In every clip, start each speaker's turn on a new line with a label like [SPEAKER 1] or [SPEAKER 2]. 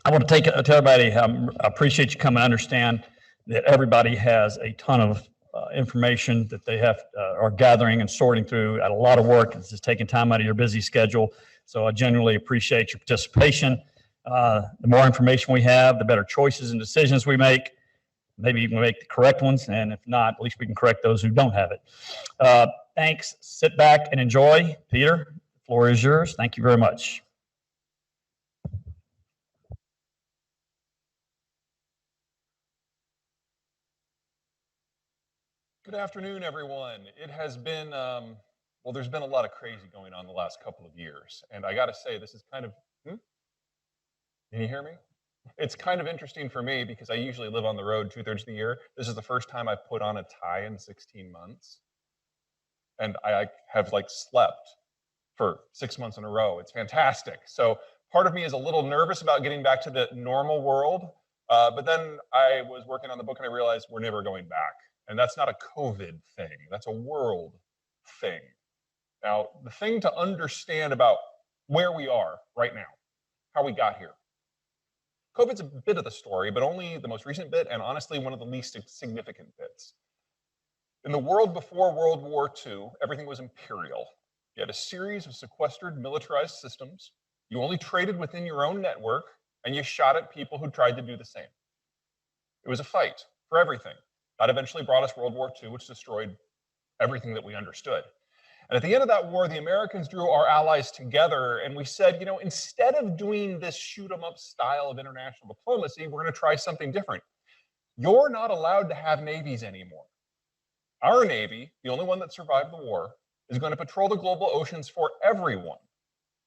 [SPEAKER 1] I want to take it to everybody. I appreciate you coming. I understand that everybody has a ton of information that they are gathering and sorting through at a lot of work. It's just taking time out of your busy schedule. So I genuinely appreciate your participation. The more information we have, the better choices and decisions we make. Maybe even make the correct ones, and if not, at least we can correct those who don't have it. Thanks. Sit back and enjoy. Peter, the floor is yours. Thank you very much.
[SPEAKER 2] Good afternoon, everyone. It has been, well, there's been a lot of crazy going on the last couple of years. And I got to say, this is kind of, can you hear me? It's kind of interesting for me because I usually live on the road 2/3 of the year. This is the first time I've put on a tie in 16 months. And I have like slept for 6 months in a row. It's fantastic. So part of me is a little nervous about getting back to the normal world. But then I was working on the book and I realized we're never going back. And that's not a COVID thing, that's a world thing. Now, the thing to understand about where we are right now, how we got here. COVID's a bit of the story, but only the most recent bit, and honestly, one of the least significant bits. In the world before World War II, everything was imperial. You had a series of sequestered, militarized systems. You only traded within your own network, and you shot at people who tried to do the same. It was a fight for everything. That eventually brought us World War II, which destroyed everything that we understood. And at the end of that war, the Americans drew our allies together and we said, you know, instead of doing this shoot 'em up style of international diplomacy, we're going to try something different. You're not allowed to have navies anymore. Our Navy, the only one that survived the war, is going to patrol the global oceans for everyone.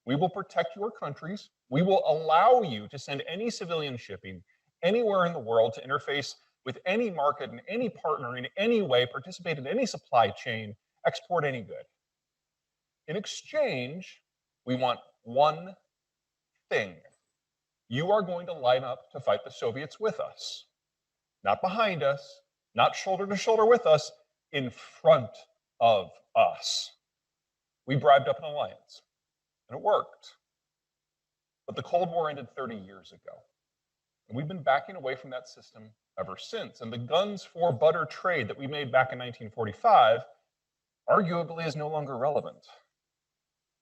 [SPEAKER 2] We will protect your countries. We will allow you to send any civilian shipping anywhere in the world to interface with any market and any partner in any way, participate in any supply chain, export any good. In exchange, we want one thing. You are going to line up to fight the Soviets with us. Not behind us, not shoulder to shoulder with us, in front of us. We bribed up an alliance, and it worked. But the Cold War ended 30 years ago. And we've been backing away from that system ever since. And the guns for butter trade that we made back in 1945 arguably is no longer relevant.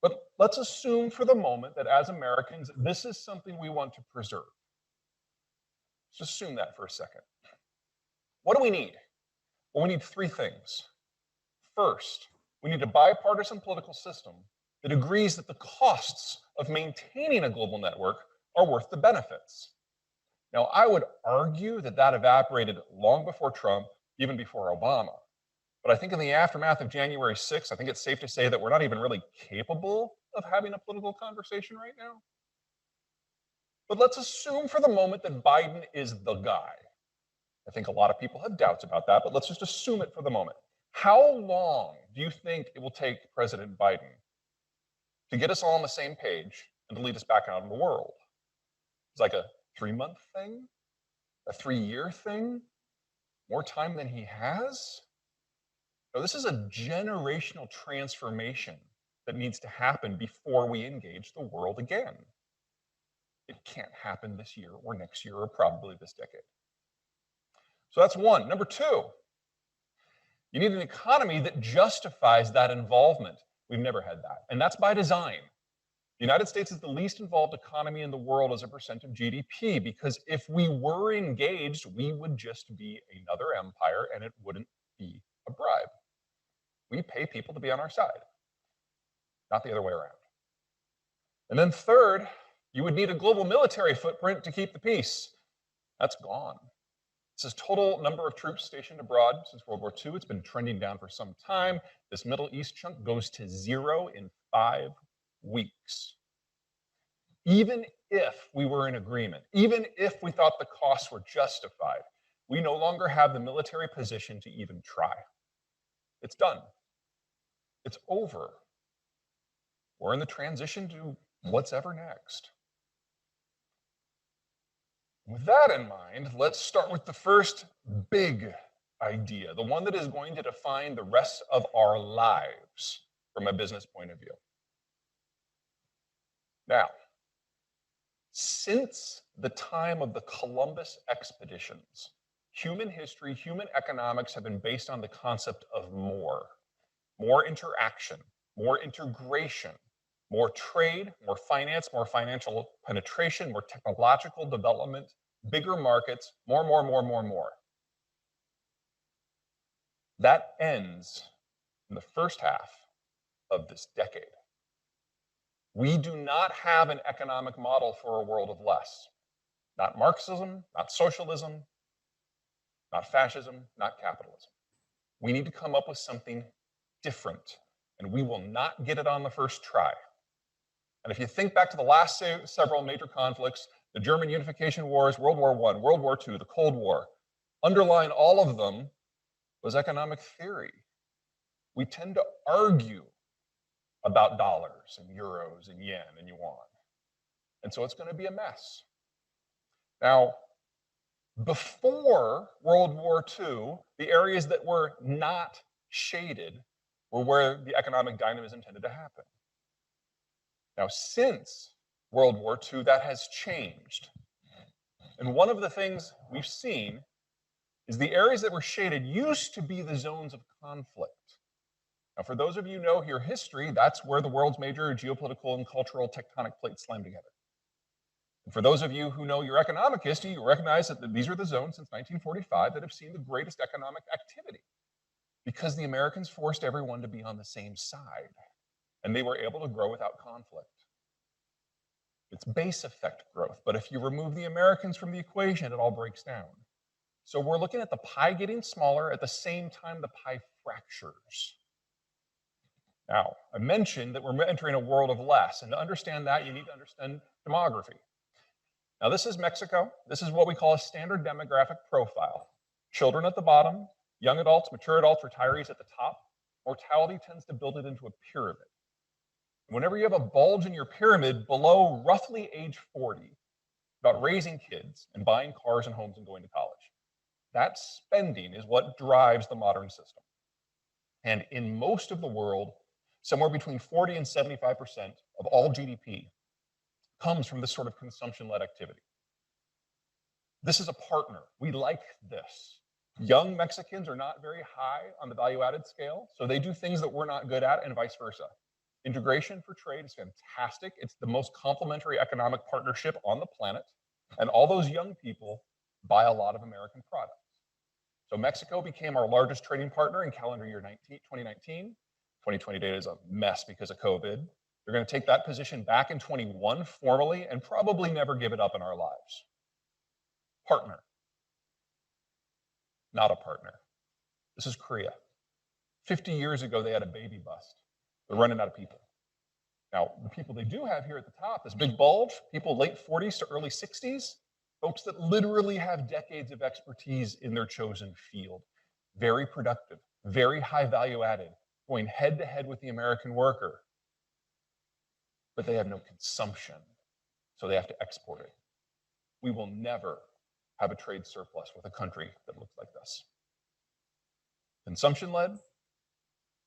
[SPEAKER 2] But let's assume for the moment that as Americans, this is something we want to preserve. Let's assume that for a second. What do we need? Well, we need three things. First, we need a bipartisan political system that agrees that the costs of maintaining a global network are worth the benefits. Now, I would argue that that evaporated long before Trump, even before Obama. But I think in the aftermath of January 6th, I think it's safe to say that we're not even really capable of having a political conversation right now. But let's assume for the moment that Biden is the guy. I think a lot of people have doubts about that, but let's just assume it for the moment. How long do you think it will take President Biden to get us all on the same page and to lead us back out in the world? It's like a 3-month thing? A 3-year thing? More time than he has? No, this is a generational transformation that needs to happen before we engage the world again. It can't happen this year or next year or probably this decade. So that's one. Number two, you need an economy that justifies that involvement. We've never had that, and that's by design. The United States is the least involved economy in the world as a percent of GDP, because if we were engaged, we would just be another empire and it wouldn't be a bribe. We pay people to be on our side, not the other way around. And then third, you would need a global military footprint to keep the peace. That's gone. This is total number of troops stationed abroad since World War II. It's been trending down for some time. This Middle East chunk goes to 0 in 5 weeks. Even if we were in agreement, even if we thought the costs were justified, we no longer have the military position to even try. It's done. It's over. We're in the transition to what's ever next. With that in mind, let's start with the first big idea, the one that is going to define the rest of our lives from a business point of view. Now, Since the time of the Columbus expeditions, human history, human economics have been based on the concept of more interaction, more integration, more trade, more finance, more financial penetration, more technological development, bigger markets, more. That ends in the first half of this decade. We do not have an economic model for a world of less. Not Marxism, not socialism, not fascism, not capitalism. We need to come up with something different, and we will not get it on the first try. And if you think back to the last several major conflicts, the German unification wars, World War I, World War II, the Cold War, underlying all of them was economic theory. We tend to argue about dollars and euros and yen and yuan. And so it's going to be a mess. Now, before World War II, the areas that were not shaded were where the economic dynamism tended to happen. Now, since World War II, that has changed. And one of the things we've seen is the areas that were shaded used to be the zones of conflict. Now, for those of you who know your history, that's where the world's major geopolitical and cultural tectonic plates slam together. And for those of you who know your economic history, you recognize that these are the zones since 1945 that have seen the greatest economic activity because the Americans forced everyone to be on the same side, and they were able to grow without conflict. It's base effect growth, but if you remove the Americans from the equation, it all breaks down. So we're looking at the pie getting smaller, at the same time the pie fractures. Now, I mentioned that we're entering a world of less, and to understand that, you need to understand demography. Now, this is Mexico. This is what we call a standard demographic profile. Children at the bottom, young adults, mature adults, retirees at the top. Mortality tends to build it into a pyramid. Whenever you have a bulge in your pyramid below roughly age 40, about raising kids and buying cars and homes and going to college, that spending is what drives the modern system. And in most of the world, somewhere between 40 and 75% of all GDP comes from this sort of consumption-led activity. This is a partner. We like this. Young Mexicans are not very high on the value-added scale, so they do things that we're not good at and vice versa. Integration for trade is fantastic. It's the most complementary economic partnership on the planet, and all those young people buy a lot of American products. So Mexico became our largest trading partner in calendar year 2019. 2020 data is a mess because of COVID. They're going to take that position back in 21 formally and probably never give it up in our lives. Partner. Not a partner. This is Korea. 50 years ago, they had a baby bust. They're running out of people. Now, the people they do have here at the top, this big bulge, people late 40s to early 60s, folks that literally have decades of expertise in their chosen field. Very productive, very high value added, going head to head with the American worker. But they have no consumption, so they have to export it. We will never have a trade surplus with a country that looks like this. Consumption-led,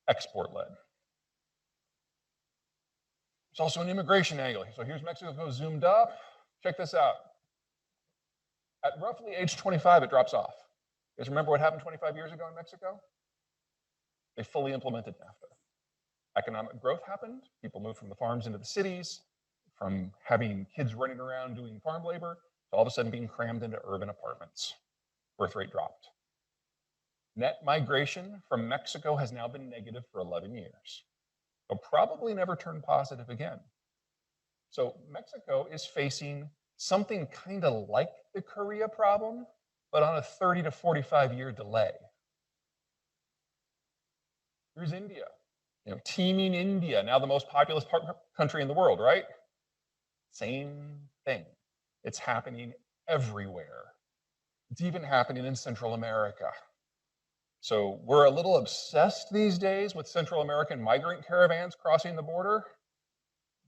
[SPEAKER 2] export-led. There's also an immigration angle. So here's Mexico zoomed up. Check this out. At roughly age 25, it drops off. You guys remember what happened 25 years ago in Mexico? They fully implemented NAFTA. Economic growth happened. People moved from the farms into the cities, from having kids running around doing farm labor, to all of a sudden being crammed into urban apartments. Birth rate dropped. Net migration from Mexico has now been negative for 11 years. It'll probably never turn positive again. So Mexico is facing something kind of like the Korea problem, but on a 30 to 45-year delay. Here's India. Teeming India, now the most populous country in the world, right? Same thing. It's happening everywhere. It's even happening in Central America. So we're a little obsessed these days with Central American migrant caravans crossing the border.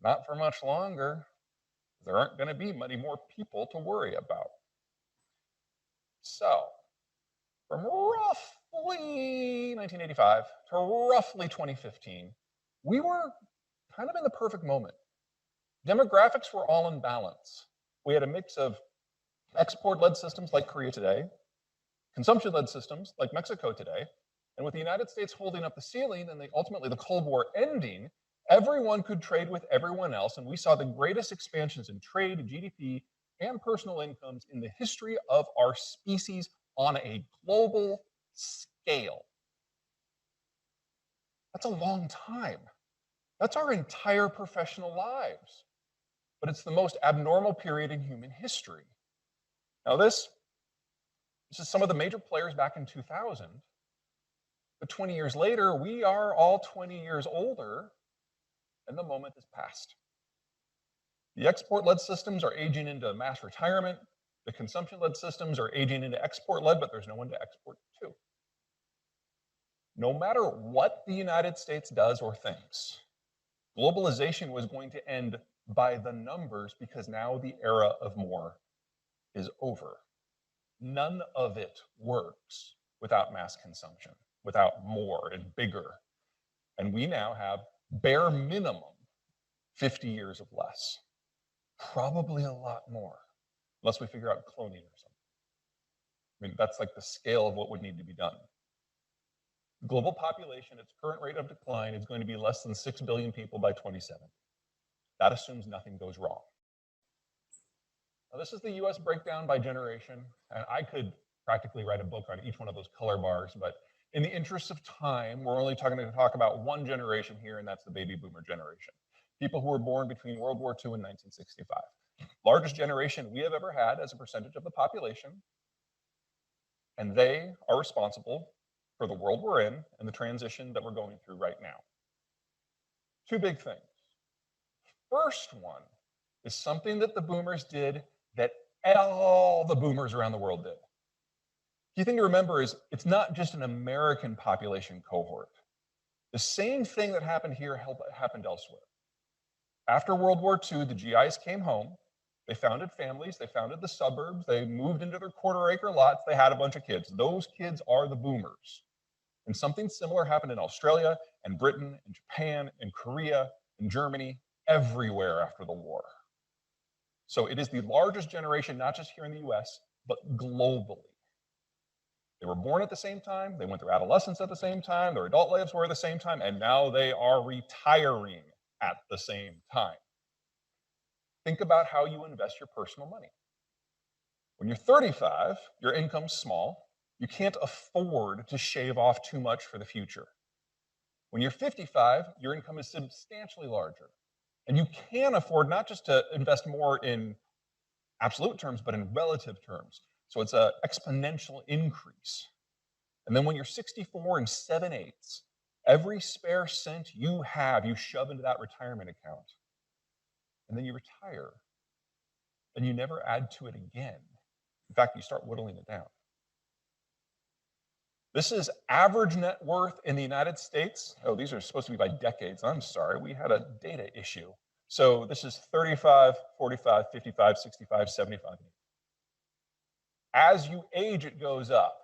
[SPEAKER 2] Not for much longer. There aren't going to be many more people to worry about. So, from roughly 1985 to roughly 2015, we were kind of in the perfect moment. Demographics were all in balance. we had a mix of export-led systems like Korea today, consumption-led systems like Mexico today, and with the United States holding up the ceiling and ultimately the Cold War ending, everyone could trade with everyone else, and we saw the greatest expansions in trade, GDP, and personal incomes in the history of our species on a global scale. That's a long time. That's our entire professional lives. But it's the most abnormal period in human history. Now this is some of the major players back in 2000. But 20 years later, we are all 20 years older, and the moment has passed. The export-led systems are aging into mass retirement. The consumption-led systems are aging into export-led, but there's no one to export to. No matter what the United States does or thinks, globalization was going to end by the numbers because now the era of more is over. None of it works without mass consumption, without more and bigger. And we now have bare minimum 50 years of less. Probably a lot more, unless we figure out cloning or something. I mean, that's like the scale of what would need to be done. Global population, its current rate of decline, is going to be less than 6 billion people by 2070. That assumes nothing goes wrong. Now, this is the US breakdown by generation, and I could practically write a book on each one of those color bars, but in the interest of time, we're only going to talk about one generation here, and that's the baby boomer generation. People who were born between World War II and 1965. Largest generation we have ever had as a percentage of the population, and they are responsible for the world we're in and the transition that we're going through right now. Two big things. First one is something that the boomers did that all the boomers around the world did. Key thing to remember is it's not just an American population cohort. The same thing that happened here happened elsewhere. After World War II, the GIs came home, they founded families, they founded the suburbs, they moved into their quarter-acre lots, they had a bunch of kids. Those kids are the boomers. And something similar happened in Australia and Britain and Japan and Korea and Germany, everywhere after the war. So it is the largest generation, not just here in the US, but globally. They were born at the same time, they went through adolescence at the same time, their adult lives were at the same time, and now they are retiring at the same time. Think about how you invest your personal money. When you're 35, your income's small, you can't afford to shave off too much for the future. When you're 55, your income is substantially larger, and you can afford not just to invest more in absolute terms, but in relative terms. So it's an exponential increase. And then when you're 64 and 7/8, every spare cent you have, you shove into that retirement account. And then you retire. And you never add to it again. In fact, you start whittling it down. This is average net worth in the United States. Oh, these are supposed to be by decades. I'm sorry, we had a data issue. So this is 35, 45, 55, 65, 75. As you age, it goes up.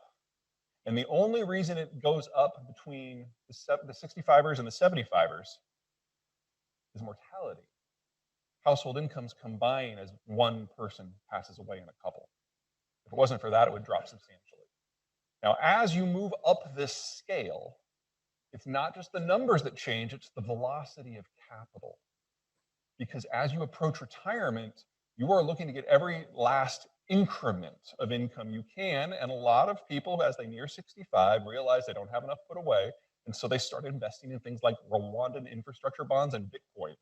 [SPEAKER 2] And the only reason it goes up between the 65ers and the 75ers is mortality. Household incomes combine as one person passes away in a couple. If it wasn't for that, it would drop substantially. Now, as you move up this scale, it's not just the numbers that change, it's the velocity of capital. Because as you approach retirement, you are looking to get every last increment of income you can, and a lot of people, as they near 65, realize they don't have enough put away, and so they start investing in things like Rwandan infrastructure bonds and Bitcoin.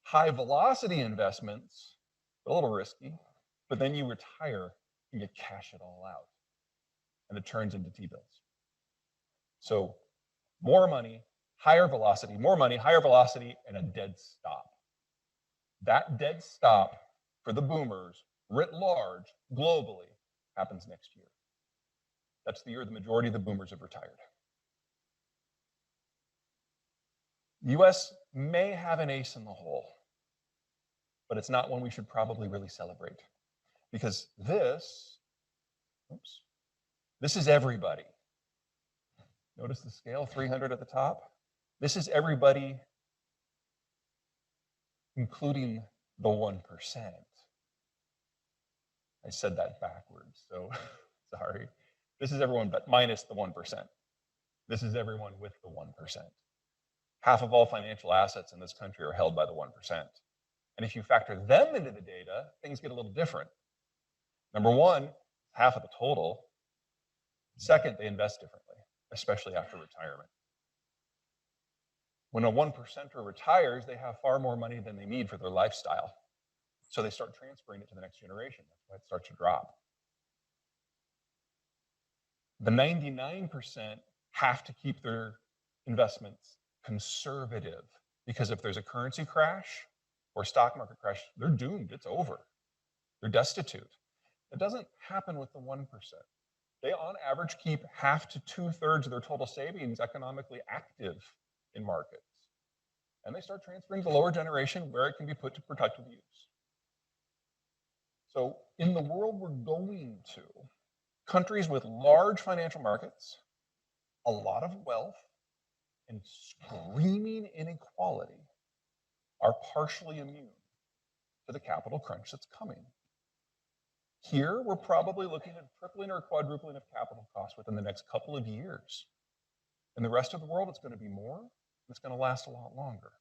[SPEAKER 2] High velocity investments, a little risky, but then you retire and you cash it all out, and it turns into T-bills. So more money, higher velocity, more money, higher velocity, and a dead stop. That dead stop for the boomers, writ large, globally, happens next year. That's the year the majority of the boomers have retired. The US may have an ace in the hole, but it's not one we should probably really celebrate. Because this is everybody. Notice the scale, 300 at the top? This is everybody, including the 1%. I said that backwards, so sorry. This is everyone but minus the 1%. This is everyone with the 1%. Half of all financial assets in this country are held by the 1%. And if you factor them into the data, things get a little different. Number one, half of the total. Second, they invest differently, especially after retirement. When a 1%er retires, they have far more money than they need for their lifestyle. So they start transferring it to the next generation. That's why it starts to drop. The 99% have to keep their investments conservative, because if there's a currency crash or stock market crash, they're doomed. It's over. They're destitute. It doesn't happen with the 1%. They, on average, keep half to 2/3 of their total savings economically active in markets. And they start transferring to the lower generation where it can be put to productive use. So in the world we're going to, countries with large financial markets, a lot of wealth, and screaming inequality are partially immune to the capital crunch that's coming. Here, we're probably looking at tripling or quadrupling of capital costs within the next couple of years. In the rest of the world, it's going to be more, and it's going to last a lot longer.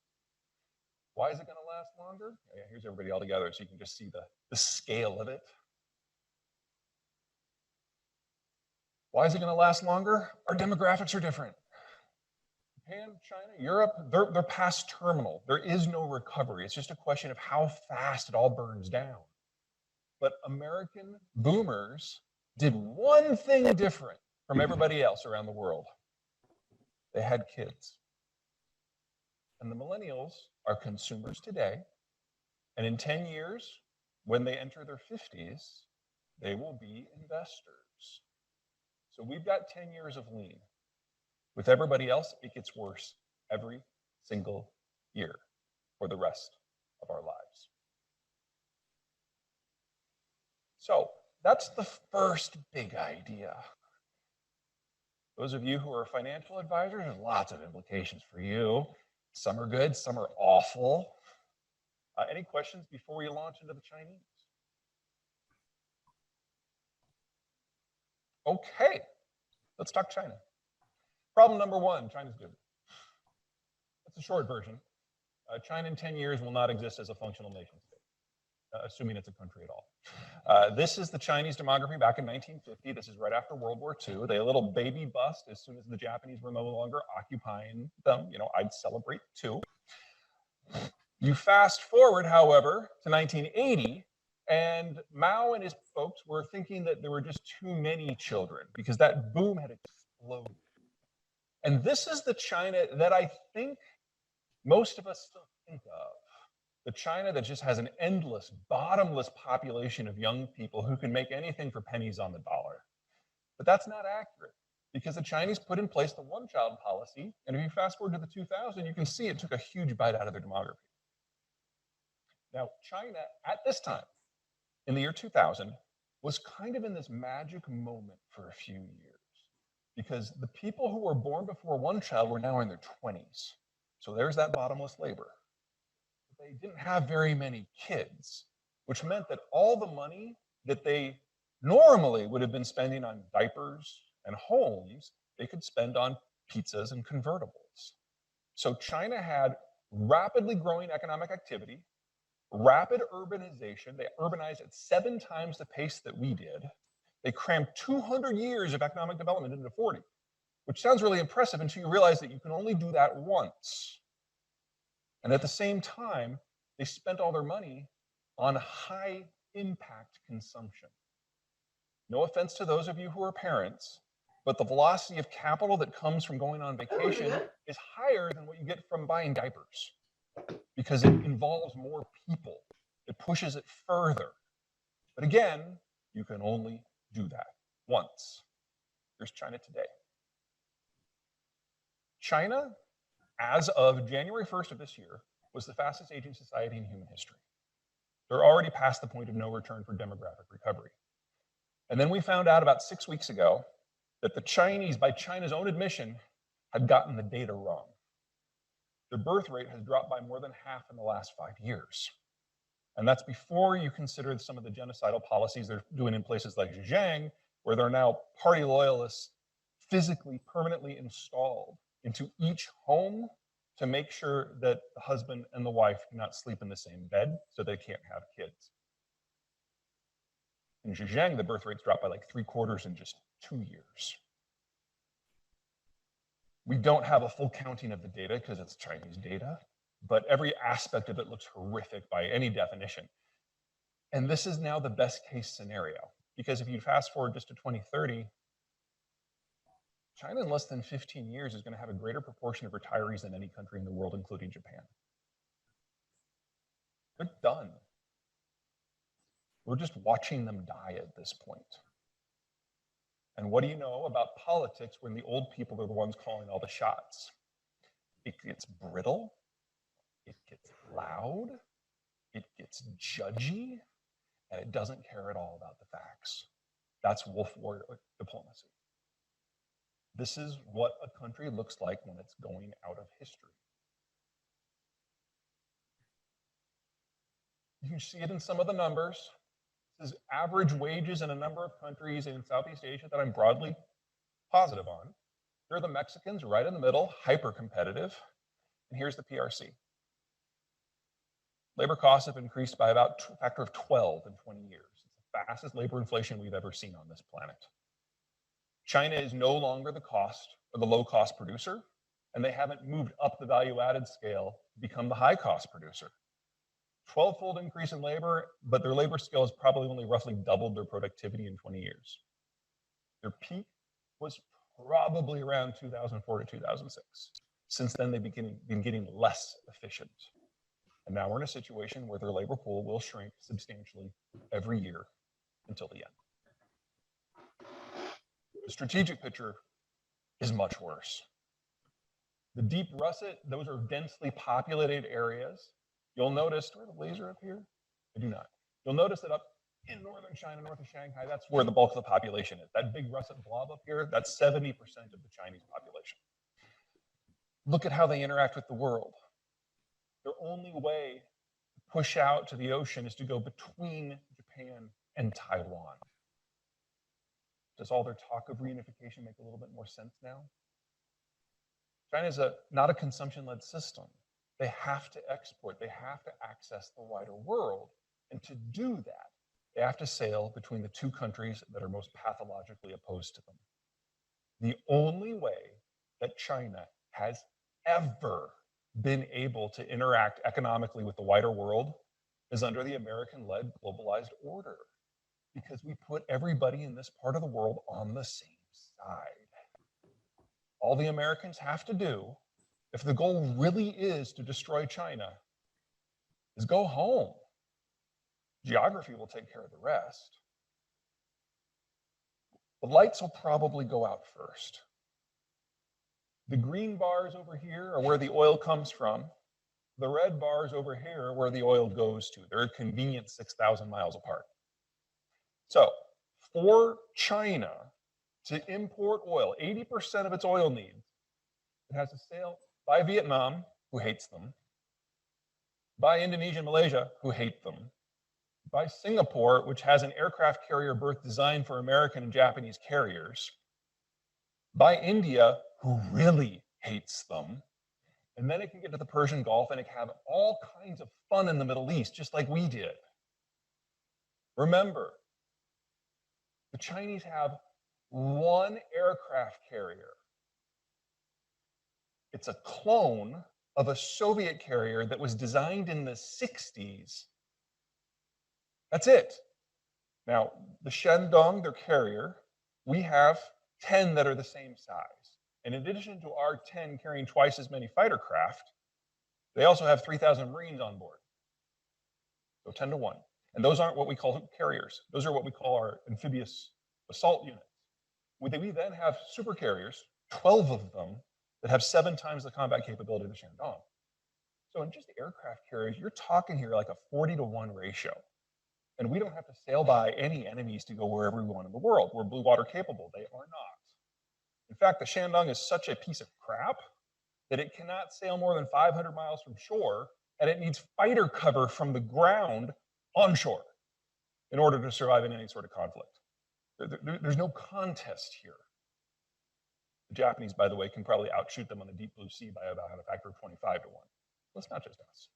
[SPEAKER 2] Why is it going to last longer? Yeah, here's everybody all together so you can just see the scale of it. Why is it going to last longer? Our demographics are different. Japan, China, Europe, they're past terminal. There is no recovery. It's just a question of how fast it all burns down. But American boomers did one thing different from everybody else around the world. They had kids. And the millennials are consumers today. And in 10 years, when they enter their 50s, they will be investors. So we've got 10 years of lean. With everybody else, it gets worse every single year for the rest of our lives. So that's the first big idea. Those of you who are financial advisors, there's lots of implications for you. Some are good, some are awful. Any questions before we launch into the Chinese? Okay, let's talk China. Problem number one, China's doomed. That's a short version. China in 10 years will not exist as a functional nation state, assuming it's a country at all. This is the Chinese demography back in 1950. This is right after World War II. They had a little baby bust as soon as the Japanese were no longer occupying them. You know, I'd celebrate too. You fast forward, however, to 1980, and Mao and his folks were thinking that there were just too many children because that boom had exploded. And this is the China that I think most of us still think of. The China that just has an endless, bottomless population of young people who can make anything for pennies on the dollar. But that's not accurate because the Chinese put in place the one-child policy. And if you fast forward to the 2000, you can see it took a huge bite out of their demography. Now, China at this time, in the year 2000, was kind of in this magic moment for a few years because the people who were born before one child were now in their 20s. So there's that bottomless labor. They didn't have very many kids, which meant that all the money that they normally would have been spending on diapers and homes, they could spend on pizzas and convertibles. So China had rapidly growing economic activity, rapid urbanization. They urbanized at 7 times the pace that we did. They crammed 200 years of economic development into 40, which sounds really impressive until you realize that you can only do that once. And at the same time, they spent all their money on high impact consumption. No offense to those of you who are parents, but the velocity of capital that comes from going on vacation is higher than what you get from buying diapers because it involves more people. It pushes it further. But again, you can only do that once. Here's China today. China, as of January 1st of this year, was the fastest aging society in human history. They're already past the point of no return for demographic recovery. And then we found out about 6 weeks ago that the Chinese, by China's own admission, had gotten the data wrong. Their birth rate has dropped by more than half in the last 5 years. And that's before you consider some of the genocidal policies they're doing in places like Zhejiang, where there are now party loyalists physically, permanently installed into each home to make sure that the husband and the wife do not sleep in the same bed so they can't have kids. In Zhejiang, the birth rates dropped by like 3/4 in just 2 years. We don't have a full counting of the data because it's Chinese data, but every aspect of it looks horrific by any definition. And this is now the best case scenario, because if you fast forward just to 2030, China in less than 15 years is going to have a greater proportion of retirees than any country in the world, including Japan. They're done. We're just watching them die at this point. And what do you know about politics when the old people are the ones calling all the shots? It gets brittle, it gets loud, it gets judgy, and it doesn't care at all about the facts. That's wolf warrior diplomacy. This is what a country looks like when it's going out of history. You can see it in some of the numbers. This is average wages in a number of countries in Southeast Asia that I'm broadly positive on. Here are the Mexicans right in the middle, hyper competitive. And here's the PRC. Labor costs have increased by about a factor of 12 in 20 years. It's the fastest labor inflation we've ever seen on this planet. China is no longer the cost or the low cost producer, and they haven't moved up the value added scale to become the high cost producer. 12-fold increase in labor, but their labor scale has probably only roughly doubled their productivity in 20 years. Their peak was probably around 2004 to 2006. Since then, they've been getting less efficient. And now we're in a situation where their labor pool will shrink substantially every year until the end. The strategic picture is much worse. The deep russet, those are densely populated areas. You'll notice, do I have a laser up here? I do not. You'll notice that up in northern China, north of Shanghai, that's where the bulk of the population is. That big russet blob up here, that's 70% of the Chinese population. Look at how they interact with the world. Their only way to push out to the ocean is to go between Japan and Taiwan. Does all their talk of reunification make a little bit more sense now? China's not a consumption-led system. They have to export, they have to access the wider world. And to do that, they have to sail between the two countries that are most pathologically opposed to them. The only way that China has ever been able to interact economically with the wider world is under the American-led globalized order, because we put everybody in this part of the world on the same side. All the Americans have to do, if the goal really is to destroy China, is go home. Geography will take care of the rest. The lights will probably go out first. The green bars over here are where the oil comes from. The red bars over here are where the oil goes to. They're a convenient 6,000 miles apart. So for China to import oil, 80% of its oil needs, it has to sail by Vietnam, who hates them, by Indonesia and Malaysia, who hate them, by Singapore, which has an aircraft carrier berth designed for American and Japanese carriers, by India, who really hates them, and then it can get to the Persian Gulf and it can have all kinds of fun in the Middle East, just like we did. Remember, the Chinese have one aircraft carrier. It's a clone of a Soviet carrier that was designed in the 60s. That's it. Now, the Shandong, their carrier, we have 10 that are the same size. And in addition to our 10 carrying twice as many fighter craft, they also have 3,000 Marines on board. So 10 to 1. And those aren't what we call carriers. Those are what we call our amphibious assault units. We then have super carriers, 12 of them, that have 7 times the combat capability of the Shandong. So in just aircraft carriers, you're talking here like a 40 to 1 ratio. And we don't have to sail by any enemies to go wherever we want in the world. We're blue water capable. They are not. In fact, the Shandong is such a piece of crap that it cannot sail more than 500 miles from shore, and it needs fighter cover from the ground onshore in order to survive in any sort of conflict. There's no contest here. The Japanese, by the way, can probably outshoot them on the deep blue sea by about a factor of 25 to 1. Well, it's not just us.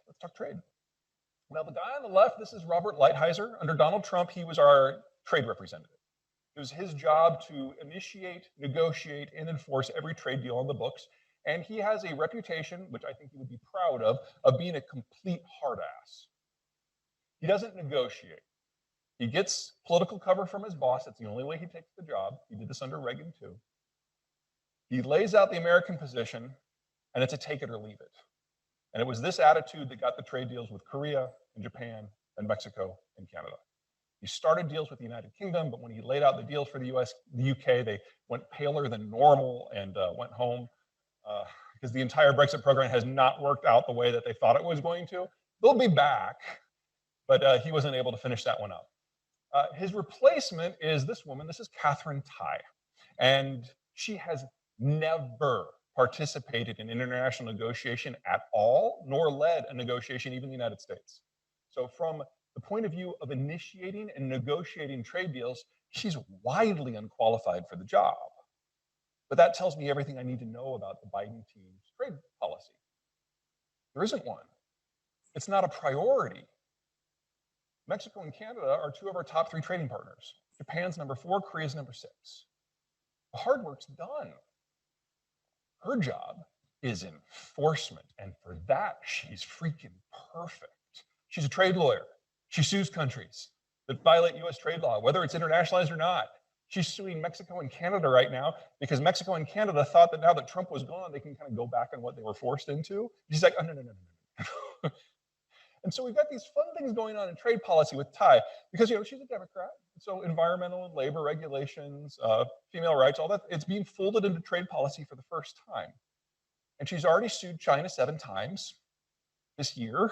[SPEAKER 2] Let's talk trade. Now, the guy on the left, this is Robert Lighthizer. Under Donald Trump, he was our trade representative. It was his job to initiate, negotiate, and enforce every trade deal on the books. And he has a reputation, which I think he would be proud of being a complete hard ass. He doesn't negotiate. He gets political cover from his boss. That's the only way he takes the job. He did this under Reagan, too. He lays out the American position, and it's a take it or leave it. And it was this attitude that got the trade deals with Korea and Japan and Mexico and Canada. He started deals with the United Kingdom, but when he laid out the deals for the US, the UK, they went paler than normal and went home because the entire Brexit program has not worked out the way that they thought it was going to. They'll be back, but he wasn't able to finish that one up. His replacement is this woman. This is Catherine Tai, and she has never participated in international negotiation at all, nor led a negotiation even in the United States. So from the point of view of initiating and negotiating trade deals, she's widely unqualified for the job. But that tells me everything I need to know about the Biden team's trade policy. There isn't one. It's not a priority. Mexico and Canada are two of our top 3 trading partners. Japan's number 4, Korea's number 6. The hard work's done. Her job is enforcement, and for that, she's freaking perfect. She's a trade lawyer. She sues countries that violate US trade law, whether it's internationalized or not. She's suing Mexico and Canada right now because Mexico and Canada thought that now that Trump was gone, they can kind of go back on what they were forced into. She's like, oh, no. And so we've got these fun things going on in trade policy with Tai because, she's a Democrat. So environmental and labor regulations, female rights, all that, it's being folded into trade policy for the first time. And she's already sued China 7 times this year.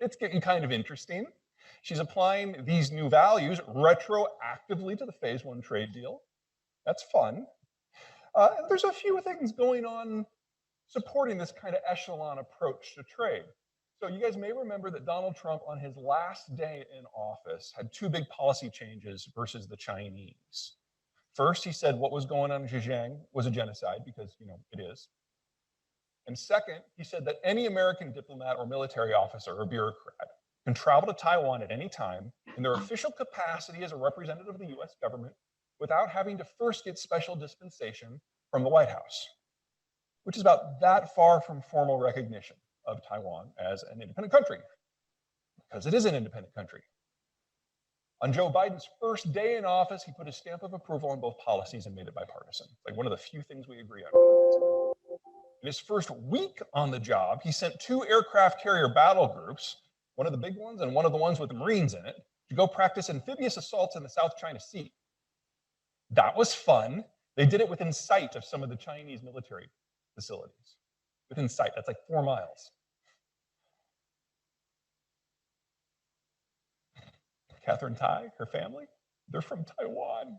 [SPEAKER 2] It's getting kind of interesting. She's applying these new values retroactively to the phase 1 trade deal. That's fun. And there's a few things going on supporting this kind of echelon approach to trade. So you guys may remember that Donald Trump on his last day in office had 2 big policy changes versus the Chinese. First, he said what was going on in Xinjiang was a genocide because, it is. And second, he said that any American diplomat or military officer or bureaucrat can travel to Taiwan at any time in their official capacity as a representative of the US government without having to first get special dispensation from the White House, which is about that far from formal recognition of Taiwan as an independent country, because it is an independent country. On Joe Biden's first day in office, he put a stamp of approval on both policies and made it bipartisan. Like one of the few things we agree on. In his first week on the job, he sent 2 aircraft carrier battle groups, one of the big ones and one of the ones with the Marines in it, to go practice amphibious assaults in the South China Sea. That was fun. They did it within sight of some of the Chinese military facilities. Within sight, that's like 4 miles. Catherine Tai, her family, they're from Taiwan.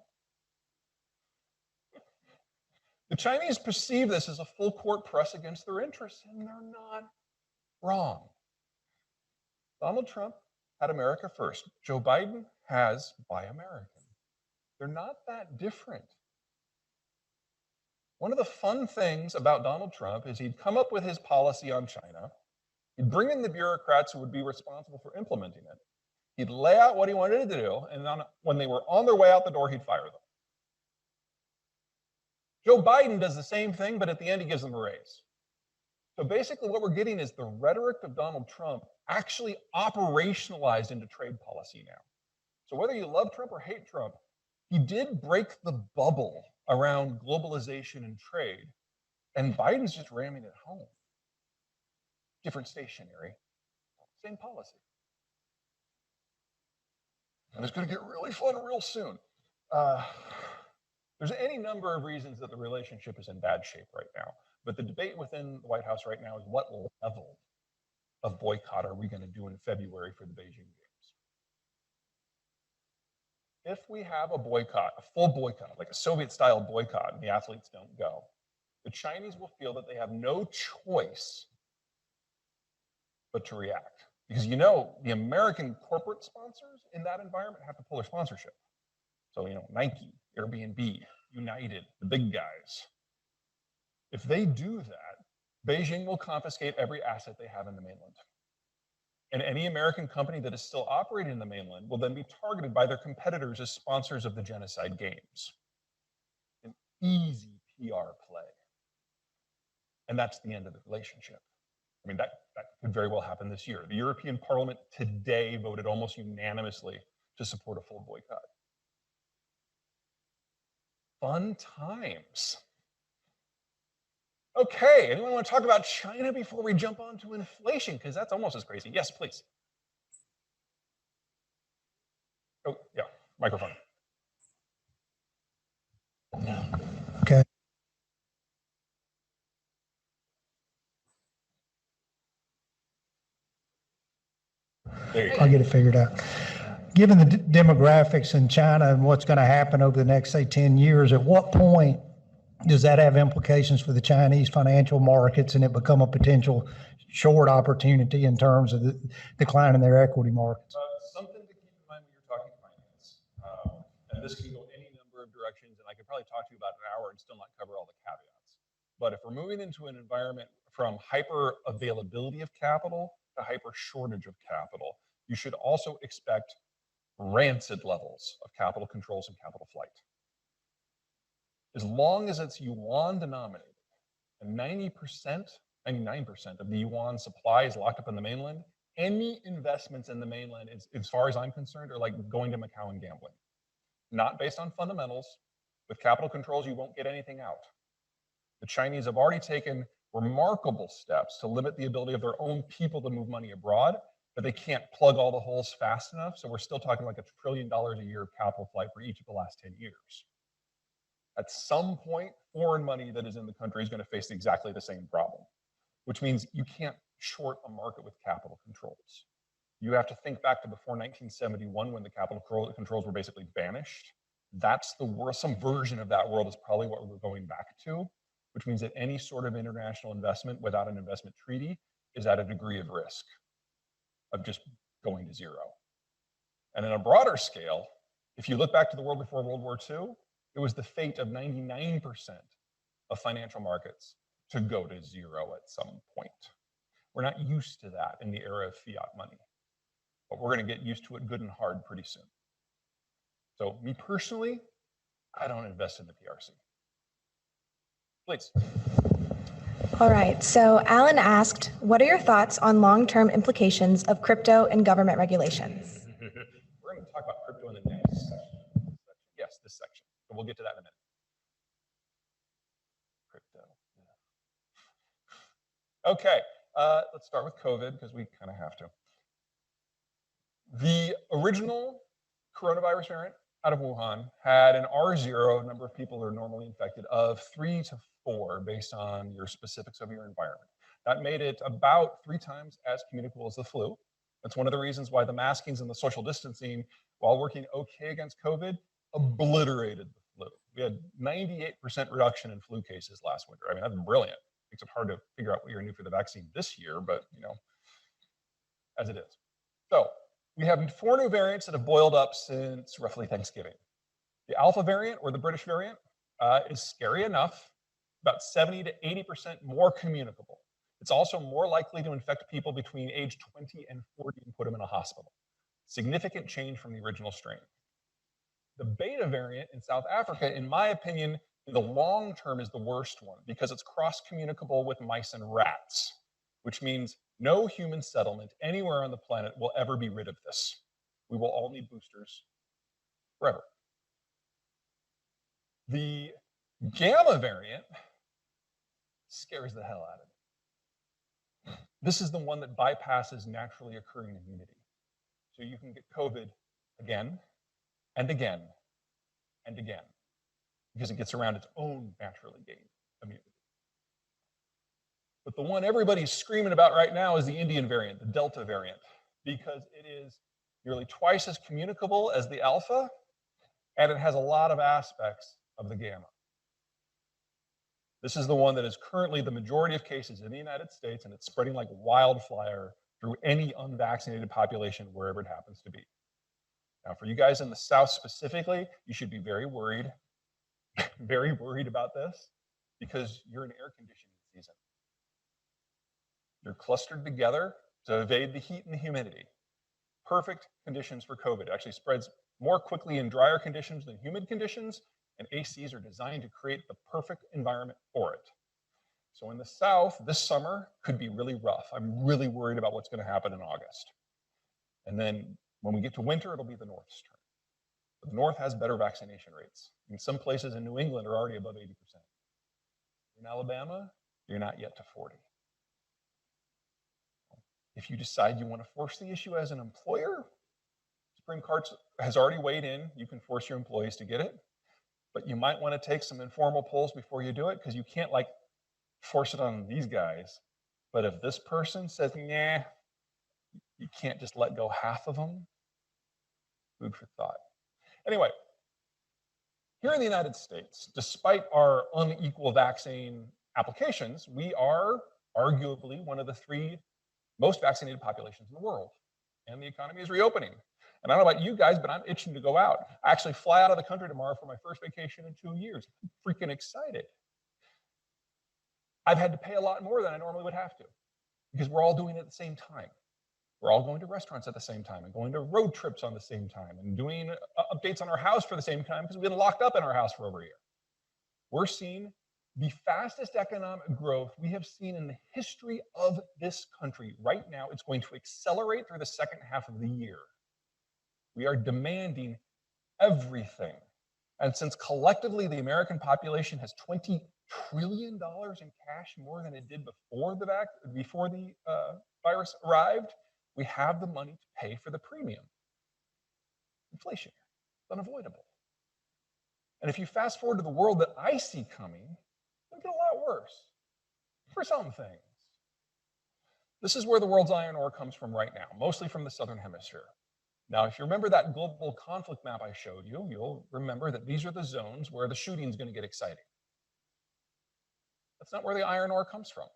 [SPEAKER 2] The Chinese perceive this as a full court press against their interests, and they're not wrong. Donald Trump had America first. Joe Biden has Buy American. They're not that different. One of the fun things about Donald Trump is he'd come up with his policy on China. He'd bring in the bureaucrats who would be responsible for implementing it. He'd lay out what he wanted to do, and then when they were on their way out the door, he'd fire them. Joe Biden does the same thing, but at the end, he gives them a raise. So basically what we're getting is the rhetoric of Donald Trump actually operationalized into trade policy now. So whether you love Trump or hate Trump, he did break the bubble around globalization and trade, and Biden's just ramming it home. Different stationery, same policy. And it's going to get really fun real soon. There's any number of reasons that the relationship is in bad shape right now, but the debate within the White House right now is what level of boycott are we going to do in February for the Beijing Games? If we have a boycott, a full boycott, like a Soviet-style boycott, and the athletes don't go, the Chinese will feel that they have no choice but to react. Because you know, the American corporate sponsors in that environment have to pull their sponsorship. So, you know, Nike, Airbnb, United, the big guys. If they do that, Beijing will confiscate every asset they have in the mainland. And any American company that is still operating in the mainland will then be targeted by their competitors as sponsors of the genocide games. An easy PR play. And that's the end of the relationship. I mean, that could very well happen this year. The European Parliament today voted almost unanimously to support a full boycott. Fun times. Okay, anyone want to talk about China before we jump on to inflation? Because that's almost as crazy. Yes, please. Oh, yeah, microphone.
[SPEAKER 3] Okay.
[SPEAKER 2] There you go.
[SPEAKER 3] I'll get it figured out. Given the demographics in China and what's going to happen over the next, say, 10 years, at what point does that have implications for the Chinese financial markets and it become a potential short opportunity in terms of the decline in their equity markets?
[SPEAKER 2] Something to keep in mind when you're talking finance, and this can go any number of directions, and I could probably talk to you about an hour and still not cover all the caveats. But if we're moving into an environment from hyper availability of capital to hyper shortage of capital, you should also expect rancid levels of capital controls and capital flight. As long as it's yuan denominated, and 99% of the yuan supply is locked up in the mainland, any investments in the mainland, as far as I'm concerned, are like going to Macau and gambling. Not based on fundamentals. With capital controls, you won't get anything out. The Chinese have already taken remarkable steps to limit the ability of their own people to move money abroad, but they can't plug all the holes fast enough. So we're still talking like $1 trillion a year of capital flight for each of the last 10 years. At some point, foreign money that is in the country is going to face exactly the same problem, which means you can't short a market with capital controls. You have to think back to before 1971 when the capital controls were basically banished. That's the world, some version of that world is probably what we're going back to, which means that any sort of international investment without an investment treaty is at a degree of risk of just going to zero. And in a broader scale, if you look back to the world before World War II, it was the fate of 99% of financial markets to go to zero at some point. We're not used to that in the era of fiat money, but we're going to get used to it good and hard pretty soon. So me personally, I don't invest in the PRC. Please.
[SPEAKER 4] All right, so Alan asked, what are your thoughts on long-term implications of crypto and government regulations?
[SPEAKER 2] We're going to talk about crypto in the next section. Yes, this section, but we'll get to that in a minute. Crypto. Yeah. Okay, let's start with COVID because we kind of have to. The original coronavirus variant out of Wuhan had an R0, number of people who are normally infected, of 3 to 4 based on your specifics of your environment. That made it about 3 times as communicable as the flu. That's one of the reasons why the maskings and the social distancing, while working okay against COVID, obliterated the flu. We had 98% reduction in flu cases last winter. I mean, that's brilliant. Makes it hard to figure out what you're going to do for the vaccine this year, but you know, as it is. So we have 4 new variants that have boiled up since roughly Thanksgiving. The Alpha variant, or the British variant, is scary enough, about 70 to 80% more communicable. It's also more likely to infect people between age 20 and 40 and put them in a hospital. Significant change from the original strain. The Beta variant in South Africa, in my opinion, in the long term is the worst one because it's cross-communicable with mice and rats, which means no human settlement anywhere on the planet will ever be rid of this. We will all need boosters forever. The Gamma variant scares the hell out of me. This is the one that bypasses naturally occurring immunity. So you can get COVID again and again and again because it gets around its own naturally gained immunity. But the one everybody's screaming about right now is the Indian variant, the Delta variant, because it is nearly twice as communicable as the Alpha, and it has a lot of aspects of the Gamma. This is the one that is currently the majority of cases in the United States, and it's spreading like wildfire through any unvaccinated population, wherever it happens to be. Now, for you guys in the South specifically, you should be very worried, very worried about this, because you're in air conditioning season. You're clustered together to evade the heat and the humidity. Perfect conditions for COVID. It actually spreads more quickly in drier conditions than humid conditions, and ACs are designed to create the perfect environment for it. So in the South, this summer could be really rough. I'm really worried about what's going to happen in August. And then when we get to winter, it'll be the North's turn. But the North has better vaccination rates. In some places in New England are already above 80%. In Alabama, you're not yet to 40. If you decide you want to force the issue as an employer, Supreme Court has already weighed in. You can force your employees to get it, but you might want to take some informal polls before you do it, because you can't like force it on these guys. But if this person says, nah, you can't just let go half of them. Food for thought. Anyway, here in the United States, despite our unequal vaccine applications, we are arguably one of the 3 most vaccinated populations in the world, and the economy is reopening. And I don't know about you guys, but I'm itching to go out. I actually fly out of the country tomorrow for my first vacation in 2 years. I'm freaking excited. I've had to pay a lot more than I normally would have to, because we're all doing it at the same time. We're all going to restaurants at the same time and going to road trips on the same time and doing updates on our house for the same time, because we've been locked up in our house for over a year. We're seeing the fastest economic growth we have seen in the history of this country. Right now, it's going to accelerate through the second half of the year. We are demanding everything. And since collectively the American population has $20 trillion in cash more than it did before the virus arrived, we have the money to pay for the premium. Inflation, it's unavoidable. And if you fast forward to the world that I see coming, it'll get a lot worse for some things. This is where the world's iron ore comes from right now, mostly from the Southern Hemisphere. Now, if you remember that global conflict map I showed you, you'll remember that these are the zones where the shooting is going to get exciting. That's not where the iron ore comes from,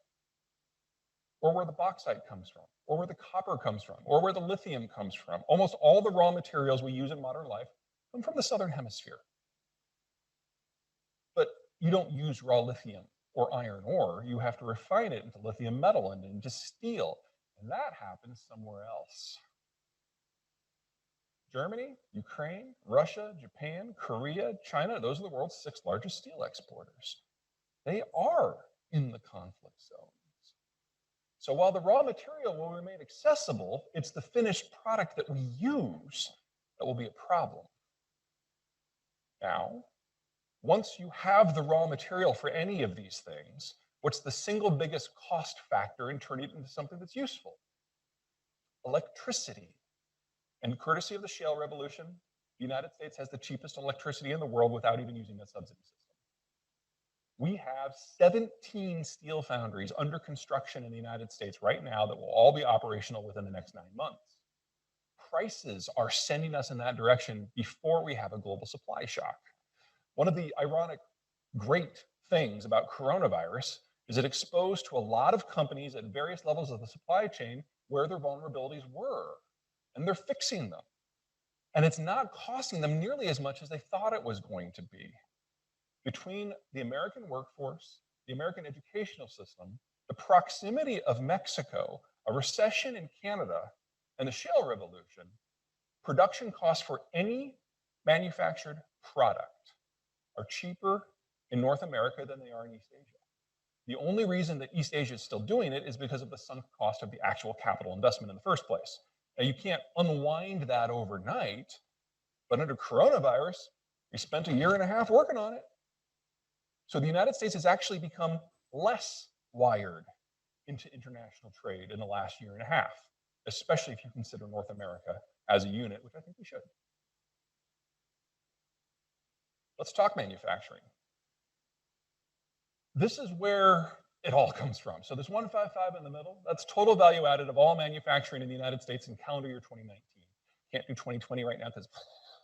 [SPEAKER 2] or where the bauxite comes from, or where the copper comes from, or where the lithium comes from. Almost all the raw materials we use in modern life come from the Southern Hemisphere. But you don't use raw lithium or iron ore. You have to refine it into lithium metal and into steel, and that happens somewhere else. Germany, Ukraine, Russia, Japan, Korea, China, those are the world's 6 largest steel exporters. They are in the conflict zones. So while the raw material will remain accessible, it's the finished product that we use that will be a problem. Now, once you have the raw material for any of these things, what's the single biggest cost factor in turning it into something that's useful? Electricity. And courtesy of the shale revolution, the United States has the cheapest electricity in the world without even using the subsidy system. We have 17 steel foundries under construction in the United States right now that will all be operational within the next 9 months. Prices are sending us in that direction before we have a global supply shock. One of the ironic, great things about coronavirus is it exposed to a lot of companies at various levels of the supply chain where their vulnerabilities were. And they're fixing them. And it's not costing them nearly as much as they thought it was going to be. Between the American workforce, the American educational system, the proximity of Mexico, a recession in Canada, and the shale revolution, production costs for any manufactured product are cheaper in North America than they are in East Asia. The only reason that East Asia is still doing it is because of the sunk cost of the actual capital investment in the first place. Now, you can't unwind that overnight, but under coronavirus, we spent 1.5 years working on it. So the United States has actually become less wired into international trade in the last 1.5 years, especially if you consider North America as a unit, which I think we should. Let's talk manufacturing. This is where it all comes from. So this 155 in the middle, that's total value added of all manufacturing in the United States in calendar year 2019. Can't do 2020 right now because it's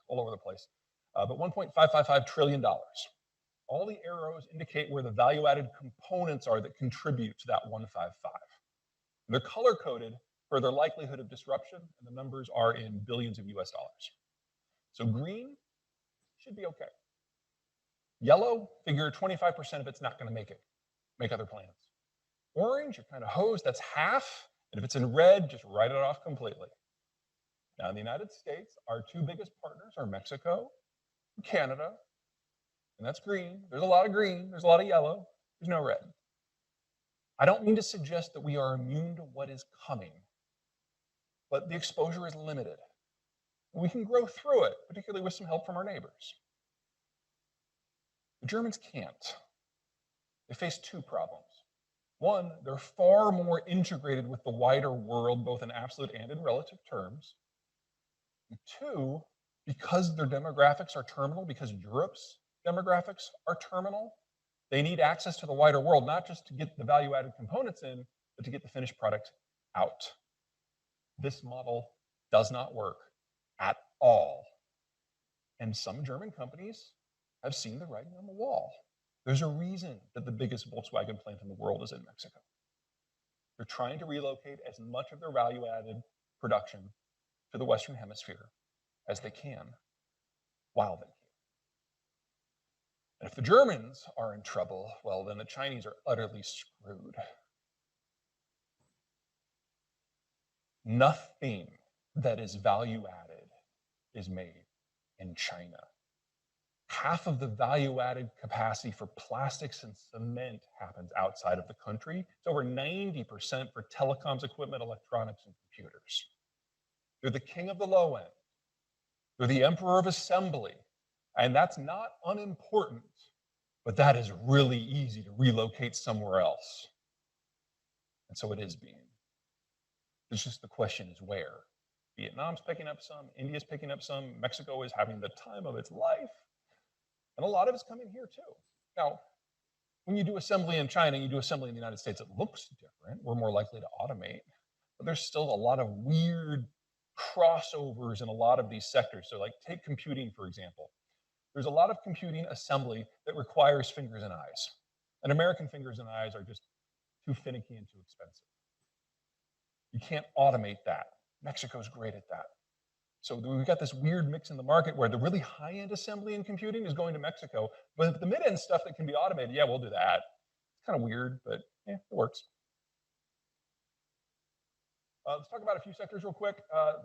[SPEAKER 2] all over the place. But $1.555 trillion. All the arrows indicate where the value added components are that contribute to that 155. They're color coded for their likelihood of disruption, and the numbers are in billions of US dollars. So green should be okay. Yellow, figure 25% of it's not going to make other plans. Orange, you're kind of hosed, that's half. And if it's in red, just write it off completely. Now, in the United States, our two biggest partners are Mexico and Canada, and that's green. There's a lot of green, there's a lot of yellow, there's no red. I don't mean to suggest that we are immune to what is coming, but the exposure is limited. We can grow through it, particularly with some help from our neighbors. The Germans can't. They face two problems. One, they're far more integrated with the wider world, both in absolute and in relative terms. And two, because their demographics are terminal, because Europe's demographics are terminal, they need access to the wider world, not just to get the value-added components in, but to get the finished product out. This model does not work at all. And some German companies have seen the writing on the wall. There's a reason that the biggest Volkswagen plant in the world is in Mexico. They're trying to relocate as much of their value-added production to the Western Hemisphere as they can, while they can. And if the Germans are in trouble, well, then the Chinese are utterly screwed. Nothing that is value-added is made in China. Half of the value-added capacity for plastics and cement happens outside of the country. It's over 90% for telecoms equipment, electronics, and computers. They're the king of the low end. They're the emperor of assembly. And that's not unimportant, but that is really easy to relocate somewhere else. And so it is being. It's just the question is where. Vietnam's picking up some, India's picking up some, Mexico is having the time of its life. And a lot of it's coming here too. Now, when you do assembly in China, you do assembly in the United States, it looks different. We're more likely to automate, but there's still a lot of weird crossovers in a lot of these sectors. So like take computing, for example. There's a lot of computing assembly that requires fingers and eyes. And American fingers and eyes are just too finicky and too expensive. You can't automate that. Mexico's great at that. So we've got this weird mix in the market where the really high-end assembly and computing is going to Mexico, but the mid-end stuff that can be automated, yeah, we'll do that. It's kind of weird, but yeah, it works. Let's talk about a few sectors real quick.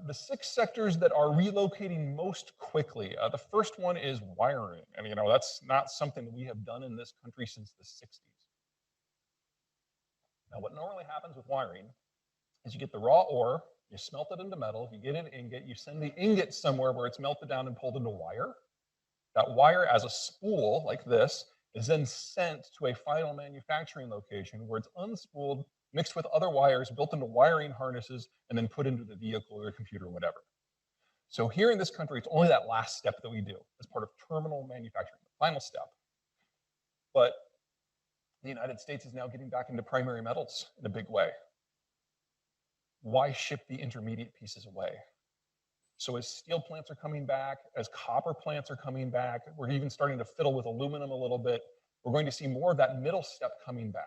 [SPEAKER 2] The 6 sectors that are relocating most quickly. The first one is wiring. And that's not something that we have done in this country since the 60s. Now, what normally happens with wiring is you get the raw ore, you smelt it into metal, you get an ingot, you send the ingot somewhere where it's melted down and pulled into wire. That wire as a spool, like this, is then sent to a final manufacturing location where it's unspooled, mixed with other wires, built into wiring harnesses, and then put into the vehicle or the computer or whatever. So here in this country, it's only that last step that we do as part of terminal manufacturing, the final step. But the United States is now getting back into primary metals in a big way. Why ship the intermediate pieces away? So as steel plants are coming back, as copper plants are coming back, we're even starting to fiddle with aluminum a little bit. We're going to see more of that middle step coming back.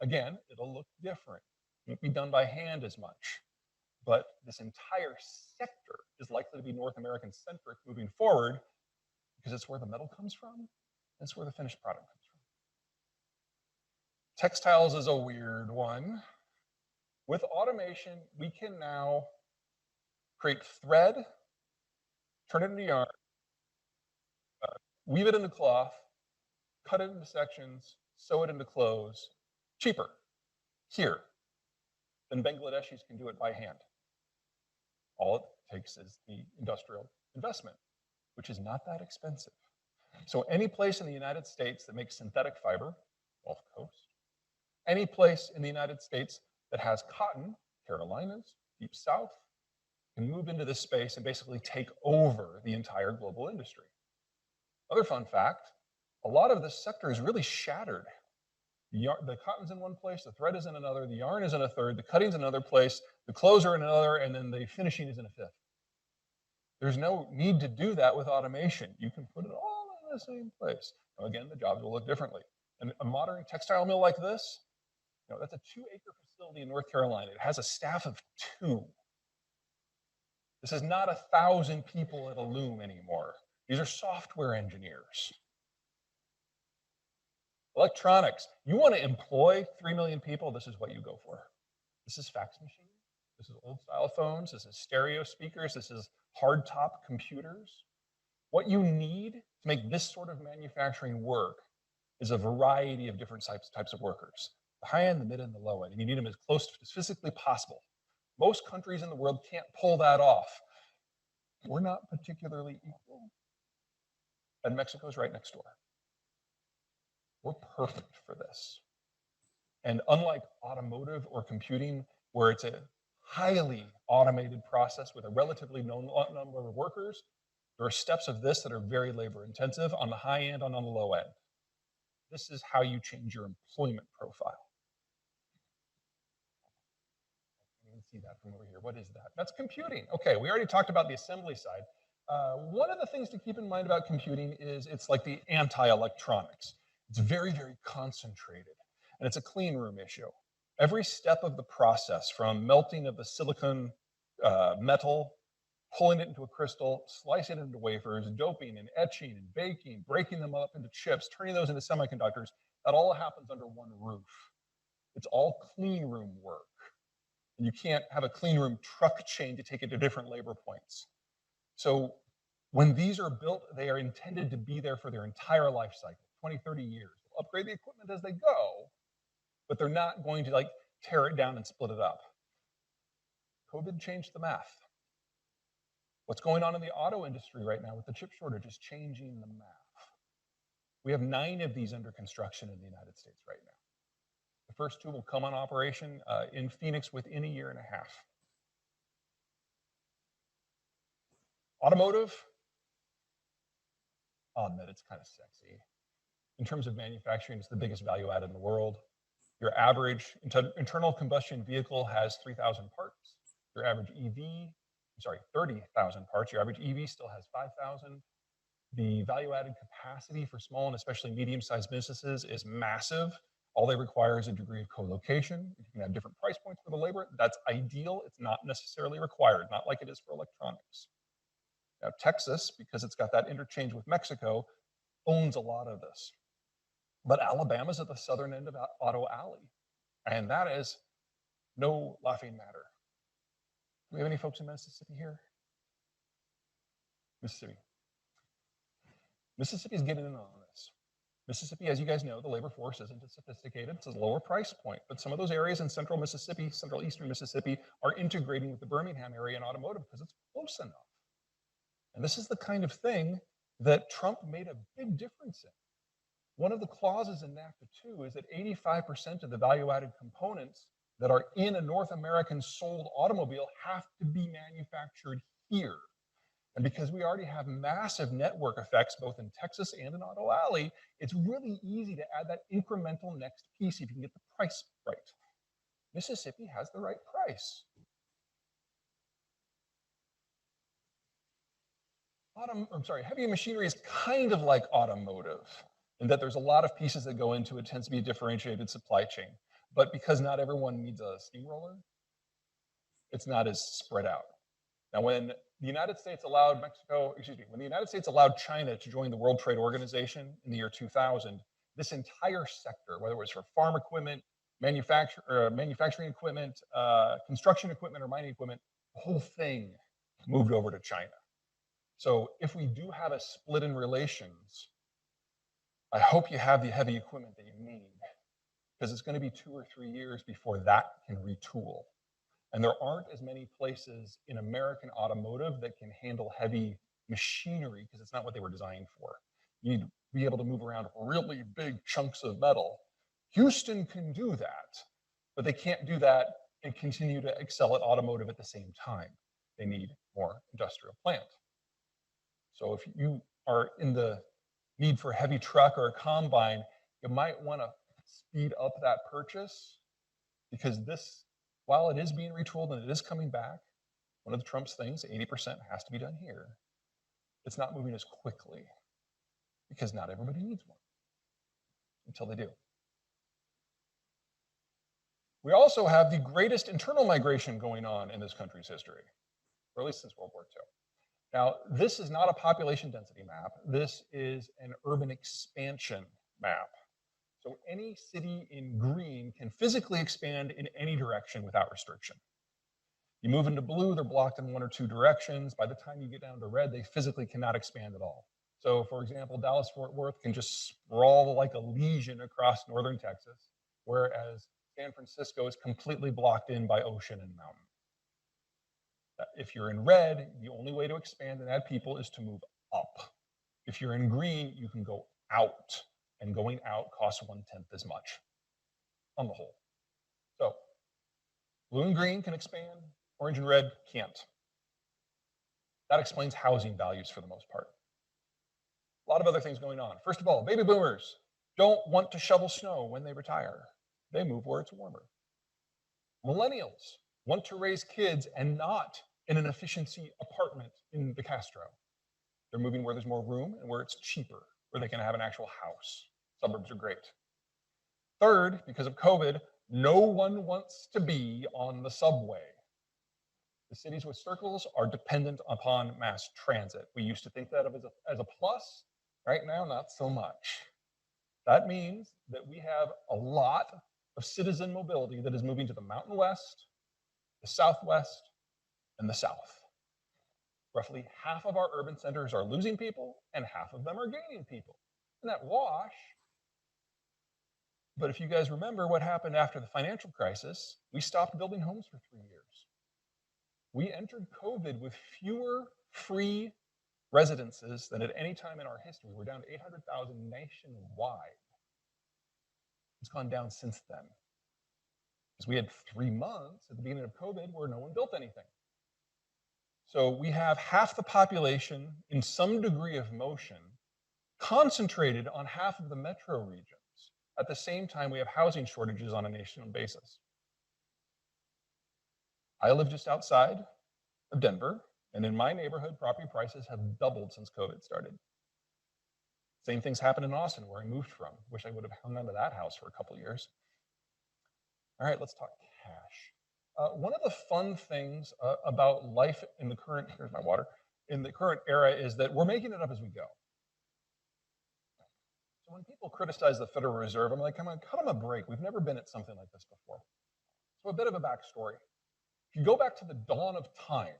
[SPEAKER 2] Again, it'll look different. It won't be done by hand as much. But this entire sector is likely to be North American centric moving forward because it's where the metal comes from, and it's where the finished product comes from. Textiles is a weird one. With automation, we can now create thread, turn it into yarn, weave it into cloth, cut it into sections, sew it into clothes, cheaper here than Bangladeshis can do it by hand. All it takes is the industrial investment, which is not that expensive. So any place in the United States that makes synthetic fiber, Gulf Coast, any place in the United States that has cotton, Carolinas, Deep South, can move into this space and basically take over the entire global industry. Other fun fact, a lot of this sector is really shattered. The cotton's in one place, the thread is in another, the yarn is in a third, the cutting's in another place, the clothes are in another, and then the finishing is in a fifth. There's no need to do that with automation. You can put it all in the same place. Now again, the jobs will look differently. And a modern textile mill like this, That's a 2-acre facility in North Carolina. It has a staff of 2. This is not 1,000 people at a loom anymore. These are software engineers. Electronics. You want to employ 3 million people, this is what you go for. This is fax machines. This is old style phones. This is stereo speakers. This is hardtop computers. What you need to make this sort of manufacturing work is a variety of different types of workers. The high end, the mid end, the low end. And you need them as close as physically possible. Most countries in the world can't pull that off. We're not particularly equal. And Mexico's right next door. We're perfect for this. And unlike automotive or computing, where it's a highly automated process with a relatively known number of workers, there are steps of this that are very labor intensive on the high end and on the low end. This is how you change your employment profile. You can see that from over here. What is that? That's computing. Okay, we already talked about the assembly side. One of the things to keep in mind about computing is it's like the anti-electronics. It's very, very concentrated, and it's a clean room issue. Every step of the process, from melting of the silicon metal, pulling it into a crystal, slicing it into wafers, doping and etching and baking, breaking them up into chips, turning those into semiconductors, that all happens under one roof. It's all clean room work. And you can't have a clean room truck chain to take it to different labor points. So when these are built, they are intended to be there for their entire life cycle, 20, 30 years. They'll upgrade the equipment as they go, but they're not going to like tear it down and split it up. COVID changed the math. What's going on in the auto industry right now with the chip shortage is changing the math. We have 9 of these under construction in the United States right now. The first 2 will come on operation in Phoenix within a year and a half. Automotive, I'll admit it's kind of sexy. In terms of manufacturing, it's the biggest value add in the world. Your average internal combustion vehicle has 3,000 parts. Your average EV, 30,000 parts. Your average EV still has 5,000. The value-added capacity for small and especially medium-sized businesses is massive. All they require is a degree of co-location. You can have different price points for the labor. That's ideal. It's not necessarily required, not like it is for electronics. Now, Texas, because it's got that interchange with Mexico, owns a lot of this. But Alabama's at the southern end of Auto Alley, and that is no laughing matter. Do we have any folks in Mississippi here? Mississippi. Mississippi is getting in on this. Mississippi, as you guys know, the labor force isn't as sophisticated. It's a lower price point, but some of those areas in central Mississippi, central eastern Mississippi, are integrating with the Birmingham area in automotive because it's close enough. And this is the kind of thing that Trump made a big difference in. One of the clauses in NAFTA 2 is that 85% of the value-added components that are in a North American sold automobile have to be manufactured here. And because we already have massive network effects, both in Texas and in Auto Alley, it's really easy to add that incremental next piece if you can get the price right. Mississippi has the right price. Heavy machinery is kind of like automotive in that there's a lot of pieces that go into it. It tends to be a differentiated supply chain. But because not everyone needs a steamroller, it's not as spread out. Now, when the United States allowed when the United States allowed China to join the World Trade Organization in the year 2000, this entire sector, whether it was for farm equipment, manufacturing equipment, construction equipment, or mining equipment, the whole thing moved over to China. So if we do have a split in relations, I hope you have the heavy equipment that you need, because it's going to be 2 or 3 years before that can retool. And there aren't as many places in American automotive that can handle heavy machinery because it's not what they were designed for. You need to be able to move around really big chunks of metal. Houston can do that, but they can't do that and continue to excel at automotive at the same time. They need more industrial plant. So if you are in the need for a heavy truck or a combine, you might want to speed up that purchase, because this, while it is being retooled and it is coming back, one of the Trump's things, 80% has to be done here. It's not moving as quickly because not everybody needs one until they do. We also have the greatest internal migration going on in this country's history, or at least since World War II. Now, this is not a population density map. This is an urban expansion map. So any city in green can physically expand in any direction without restriction. You move into blue, they're blocked in one or two directions. By the time you get down to red, they physically cannot expand at all. So for example, Dallas-Fort Worth can just sprawl like a lesion across northern Texas, whereas San Francisco is completely blocked in by ocean and mountain. If you're in red, the only way to expand and add people is to move up. If you're in green, you can go out, and going out costs 1/10 as much on the whole. So blue and green can expand, orange and red can't. That explains housing values for the most part. A lot of other things going on. First of all, baby boomers don't want to shovel snow when they retire. They move where it's warmer. Millennials want to raise kids and not in an efficiency apartment in the Castro. They're moving where there's more room and where it's cheaper, where they can have an actual house. Suburbs are great. Third, because of COVID, no one wants to be on the subway. The cities with circles are dependent upon mass transit. We used to think that of as a plus. Right now, not so much. That means that we have a lot of citizen mobility that is moving to the Mountain West, the Southwest, and the South. Roughly half of our urban centers are losing people and half of them are gaining people. Isn't that wash? But if you guys remember what happened after the financial crisis, we stopped building homes for 3 years. We entered COVID with fewer free residences than at any time in our history. We're down to 800,000 nationwide. It's gone down since then. Because we had 3 months at the beginning of COVID where no one built anything. So we have half the population in some degree of motion concentrated on half of the metro regions. At the same time, we have housing shortages on a national basis. I live just outside of Denver, and in my neighborhood, property prices have doubled since COVID started. Same things happened in Austin, where I moved from. Wish I would have hung onto that house for a couple years. All right, let's talk cash. One of the fun things about life in the current, here's my water, in the current era is that we're making it up as we go. So when people criticize the Federal Reserve, I'm like, come on, cut them a break. We've never been at something like this before. So a bit of a backstory. If you go back to the dawn of time,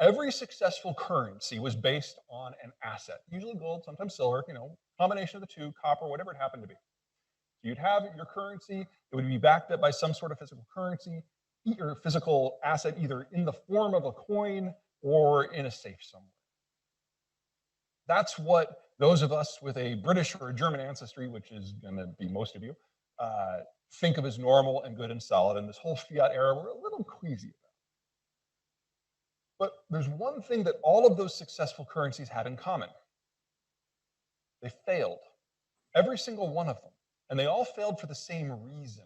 [SPEAKER 2] every successful currency was based on an asset, usually gold, sometimes silver, combination of the two, copper, whatever it happened to be. So you'd have your currency, it would be backed up by some sort of physical currency, or physical asset, either in the form of a coin or in a safe somewhere. That's what those of us with a British or a German ancestry, which is going to be most of you, think of as normal and good and solid. And this whole fiat era, we're a little queasy about. But there's one thing that all of those successful currencies had in common. They failed, every single one of them. And they all failed for the same reason.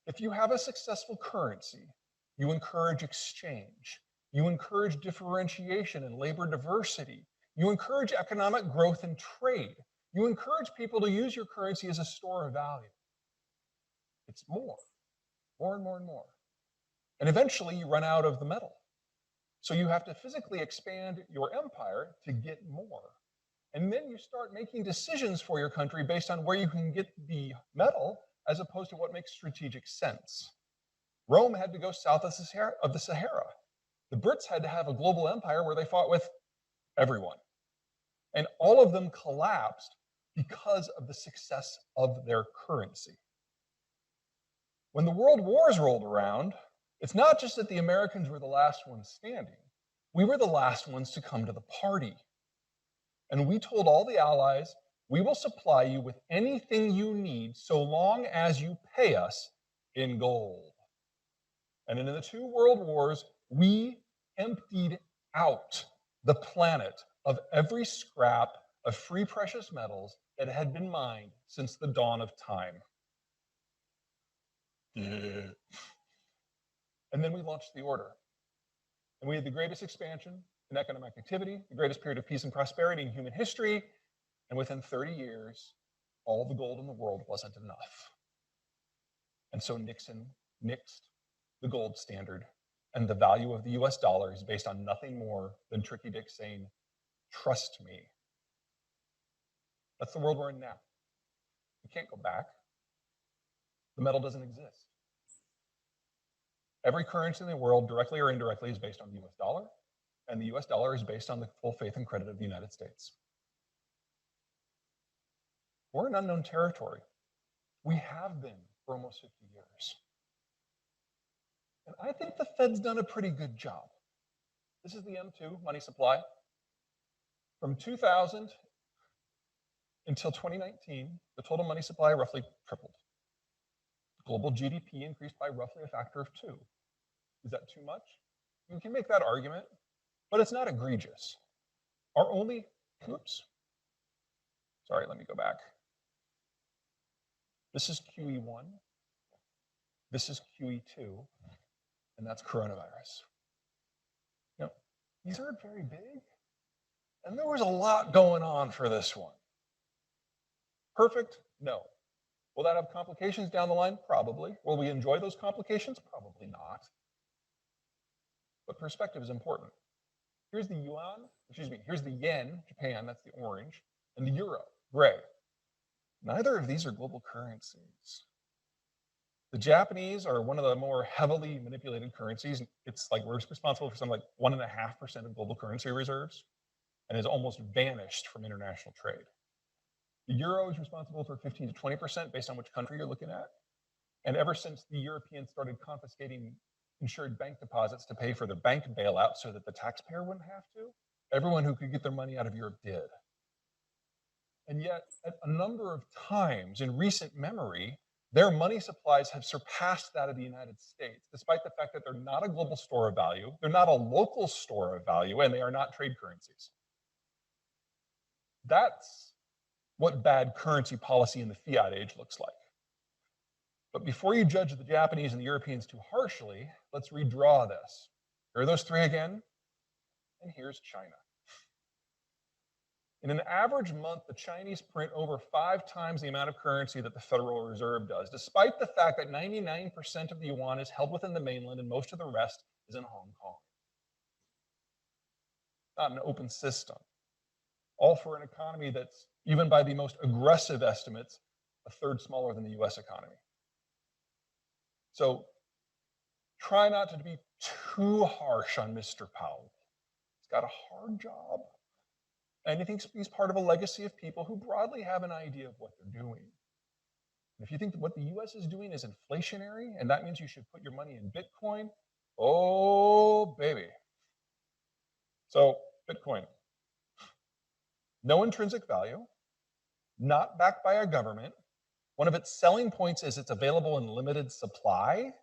[SPEAKER 2] If you have a successful currency, you encourage exchange. You encourage differentiation and labor diversity. You encourage economic growth and trade. You encourage people to use your currency as a store of value. It's more and more and more. And eventually you run out of the metal. So you have to physically expand your empire to get more. And then you start making decisions for your country based on where you can get the metal as opposed to what makes strategic sense. Rome had to go south of the Sahara. The Brits had to have a global empire where they fought with everyone. And all of them collapsed because of the success of their currency. When the world wars rolled around, it's not just that the Americans were the last ones standing. We were the last ones to come to the party. And we told all the allies, we will supply you with anything you need so long as you pay us in gold. And in the 2 world wars, we emptied out the planet of every scrap of free precious metals that had been mined since the dawn of time. Yeah. And then we launched the order. And we had the greatest expansion in economic activity, the greatest period of peace and prosperity in human history. And within 30 years, all the gold in the world wasn't enough. And so Nixon nixed the gold standard, and the value of the US dollar is based on nothing more than Tricky Dick saying, trust me. That's the world we're in now. We can't go back. The metal doesn't exist. Every currency in the world, directly or indirectly, is based on the US dollar, and the US dollar is based on the full faith and credit of the United States. We're in unknown territory. We have been for almost 50 years. And I think the Fed's done a pretty good job. This is the M2 money supply. From 2000 until 2019, the total money supply roughly tripled. Global GDP increased by roughly a factor of 2. Is that too much? You can make that argument, but it's not egregious. Our only, oops, sorry, let me go back. This is QE1, this is QE2, and that's coronavirus. You know, these aren't very big, and there was a lot going on for this one. Perfect? No. Will that have complications down the line? Probably. Will we enjoy those complications? Probably not. But perspective is important. Here's the yuan, here's the yen, Japan, that's the orange, and the euro, gray. Neither of these are global currencies. The Japanese are one of the more heavily manipulated currencies. It's like we're responsible for something like 1.5% of global currency reserves and has almost vanished from international trade. The euro is responsible for 15 to 20% based on which country you're looking at. And ever since the Europeans started confiscating insured bank deposits to pay for the bank bailout so that the taxpayer wouldn't have to, everyone who could get their money out of Europe did. And yet, at a number of times in recent memory, their money supplies have surpassed that of the United States, despite the fact that they're not a global store of value, they're not a local store of value, and they are not trade currencies. That's what bad currency policy in the fiat age looks like. But before you judge the Japanese and the Europeans too harshly, let's redraw this. Here are those three again, and here's China. In an average month, the Chinese print over 5 times the amount of currency that the Federal Reserve does, despite the fact that 99% of the yuan is held within the mainland and most of the rest is in Hong Kong. Not an open system. All for an economy that's, even by the most aggressive estimates, a third smaller than the US economy. So try not to be too harsh on Mr. Powell. He's got a hard job. And I think he's part of a legacy of people who broadly have an idea of what they're doing. And if you think that what the US is doing is inflationary, and that means you should put your money in Bitcoin, oh, baby. So Bitcoin, no intrinsic value, not backed by a government. One of its selling points is it's available in limited supply,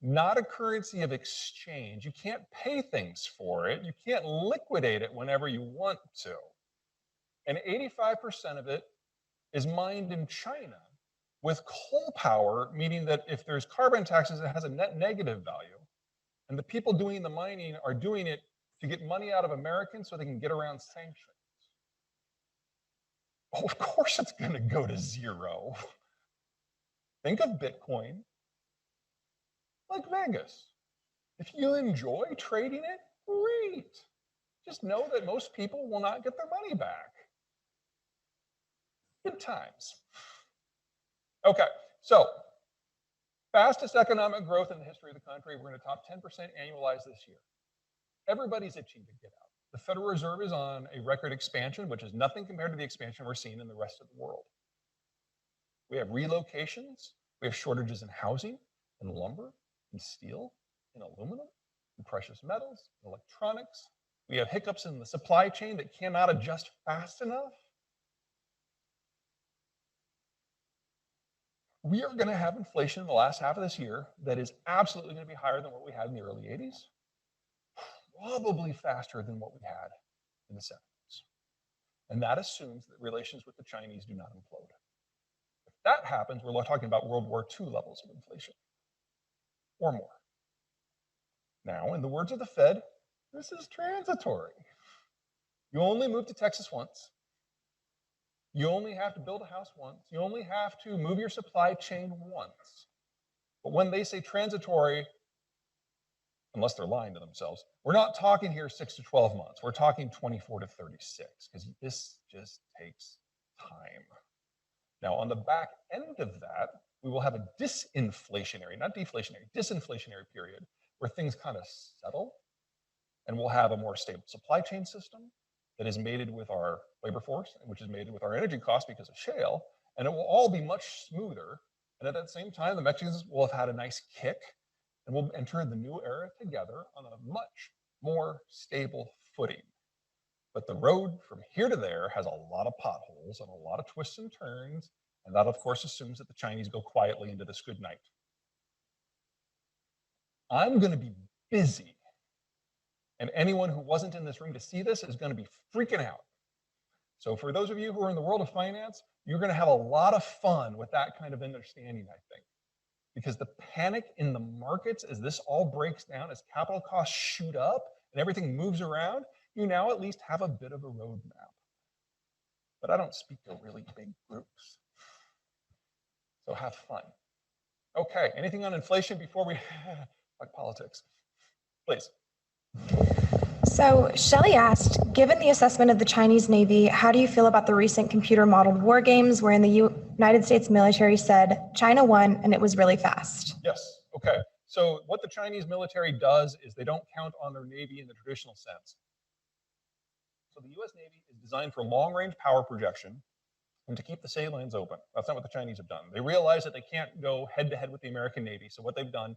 [SPEAKER 2] not a currency of exchange. You can't pay things for it. You can't liquidate it whenever you want to. And 85% of it is mined in China with coal power, meaning that if there's carbon taxes, it has a net negative value. And the people doing the mining are doing it to get money out of Americans so they can get around sanctions. Oh, of course it's going to go to zero. Think of Bitcoin like Vegas. If you enjoy trading it, great. Just know that most people will not get their money back. Good times. Okay, so fastest economic growth in the history of the country. We're going to top 10% annualized this year. Everybody's itching to get out. The Federal Reserve is on a record expansion, which is nothing compared to the expansion we're seeing in the rest of the world. We have relocations, we have shortages in housing, in lumber, in steel, in aluminum, in precious metals, in electronics. We have hiccups in the supply chain that cannot adjust fast enough. We are going to have inflation in the last half of this year that is absolutely going to be higher than what we had in the early 80s. Probably faster than what we had in the 70s. And that assumes that relations with the Chinese do not implode. If that happens, we're talking about World War II levels of inflation or more. Now, in the words of the Fed, this is transitory. You only moved to Texas once. You only have to build a house once. You only have to move your supply chain once. But when they say transitory, unless they're lying to themselves, we're not talking here 6 to 12 months. We're talking 24 to 36, because this just takes time. Now, on the back end of that, we will have a disinflationary, not deflationary, disinflationary period where things kind of settle, and we'll have a more stable supply chain system that is mated with our labor force, which is mated with our energy costs because of shale, and it will all be much smoother. And at that same time, the Mexicans will have had a nice kick, and we'll enter the new era together on a much more stable footing. But the road from here to there has a lot of potholes and a lot of twists and turns, and that of course assumes that the Chinese go quietly into this good night. I'm going to be busy, and anyone who wasn't in this room to see this is going to be freaking out. So for those of you who are in the world of finance, you're going to have a lot of fun with that kind of understanding, I think. Because the panic in the markets as this all breaks down, as capital costs shoot up and everything moves around, you now at least have a bit of a roadmap. But I don't speak to really big groups. So have fun. Okay, anything on inflation before we talk politics? Please.
[SPEAKER 4] So Shelley asked, given the assessment of the Chinese Navy, how do you feel about the recent computer-modeled war games wherein the United States military said China won and it was really fast?
[SPEAKER 2] Yes, okay. So what the Chinese military does is they don't count on their Navy in the traditional sense. So the US Navy is designed for long-range power projection and to keep the sea lanes open. That's not what the Chinese have done. They realize that they can't go head-to-head with the American Navy. So what they've done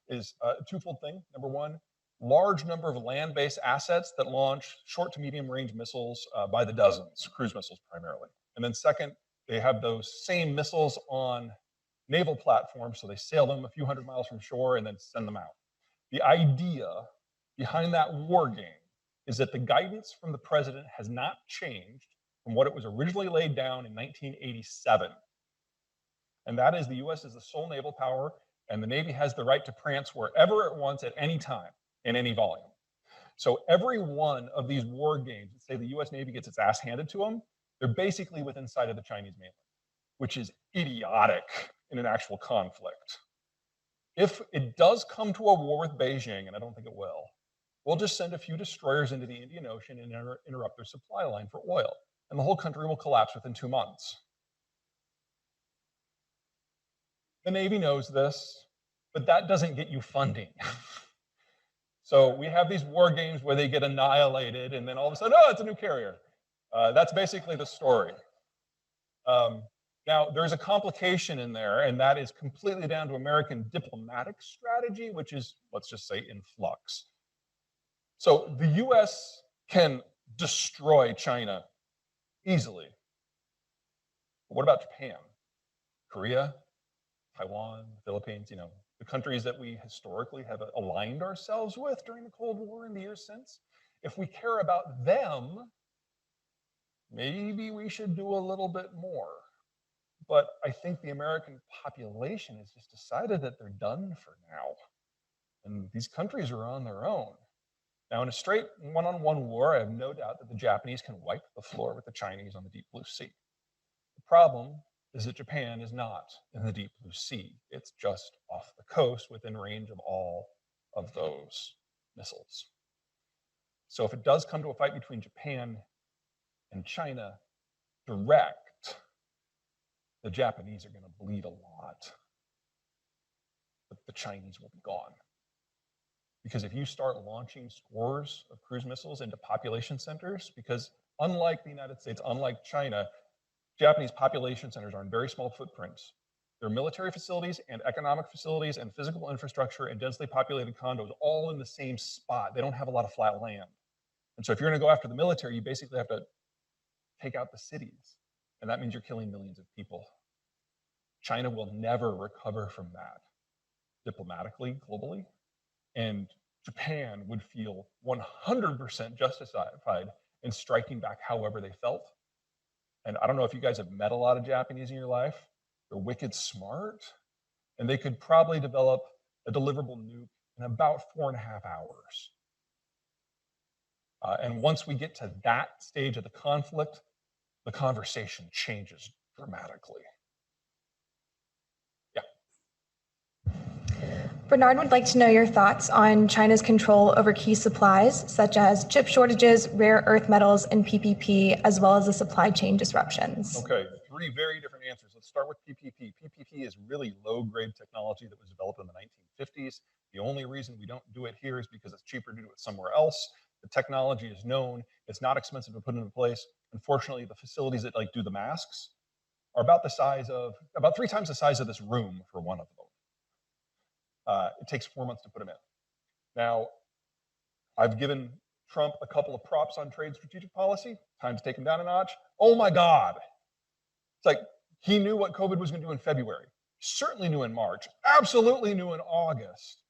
[SPEAKER 2] is a twofold thing. Number one, large number of land-based assets that launch short to medium-range missiles by the dozens, cruise missiles primarily. And then second, they have those same missiles on naval platforms, so they sail them a few hundred miles from shore and then send them out. The idea behind that war game is that the guidance from the president has not changed from what it was originally laid down in 1987. And that is the US is the sole naval power, and the Navy has the right to prance wherever it wants at any time in any volume. So every one of these war games, say the US Navy gets its ass handed to them, they're basically within sight of the Chinese mainland, which is idiotic in an actual conflict. If it does come to a war with Beijing, and I don't think it will, we'll just send a few destroyers into the Indian Ocean and interrupt their supply line for oil, and the whole country will collapse within 2 months. The Navy knows this, but that doesn't get you funding. So we have these war games where they get annihilated, and then all of a sudden, oh, it's a new carrier. That's basically the story. Now, there's a complication in there, and that is completely down to American diplomatic strategy, which is, let's just say, in flux. So the US can destroy China easily. But what about Japan, Korea, Taiwan, Philippines, you know, the countries that we historically have aligned ourselves with during the Cold War and the years since? If we care about them, maybe we should do a little bit more. But I think the American population has just decided that they're done for now. And these countries are on their own. Now, in a straight one-on-one war, I have no doubt that the Japanese can wipe the floor with the Chinese on the deep blue sea. The problem is that Japan is not in the deep blue sea. It's just off the coast within range of all of those missiles. So if it does come to a fight between Japan and China direct, the Japanese are going to bleed a lot, but the Chinese will be gone. Because if you start launching scores of cruise missiles into population centers, because unlike the United States, unlike China, Japanese population centers are in very small footprints. They're military facilities and economic facilities and physical infrastructure and densely populated condos all in the same spot. They don't have a lot of flat land. And so if you're going to go after the military, you basically have to take out the cities. And that means you're killing millions of people. China will never recover from that diplomatically, globally. And Japan would feel 100% justified in striking back however they felt. And I don't know if you guys have met a lot of Japanese in your life. They're wicked smart. And they could probably develop a deliverable nuke in about 4.5 hours. And once we get to that stage of the conflict, the conversation changes dramatically.
[SPEAKER 4] Bernard would like to know your thoughts on China's control over key supplies, such as chip shortages, rare earth metals, and PPP, as well as the supply chain disruptions.
[SPEAKER 2] Okay, three very different answers. Let's start with PPP. PPP is really low-grade technology that was developed in the 1950s. The only reason we don't do it here is because it's cheaper to do it somewhere else. The technology is known. It's not expensive to put into place. Unfortunately, the facilities that do the masks are about about 3 times the size of this room for one of them. It takes 4 months to put them in. Now, I've given Trump a couple of props on trade strategic policy. Time to take him down a notch. Oh my God. It's like he knew what COVID was going to do in February. Certainly knew in March. Absolutely knew in August.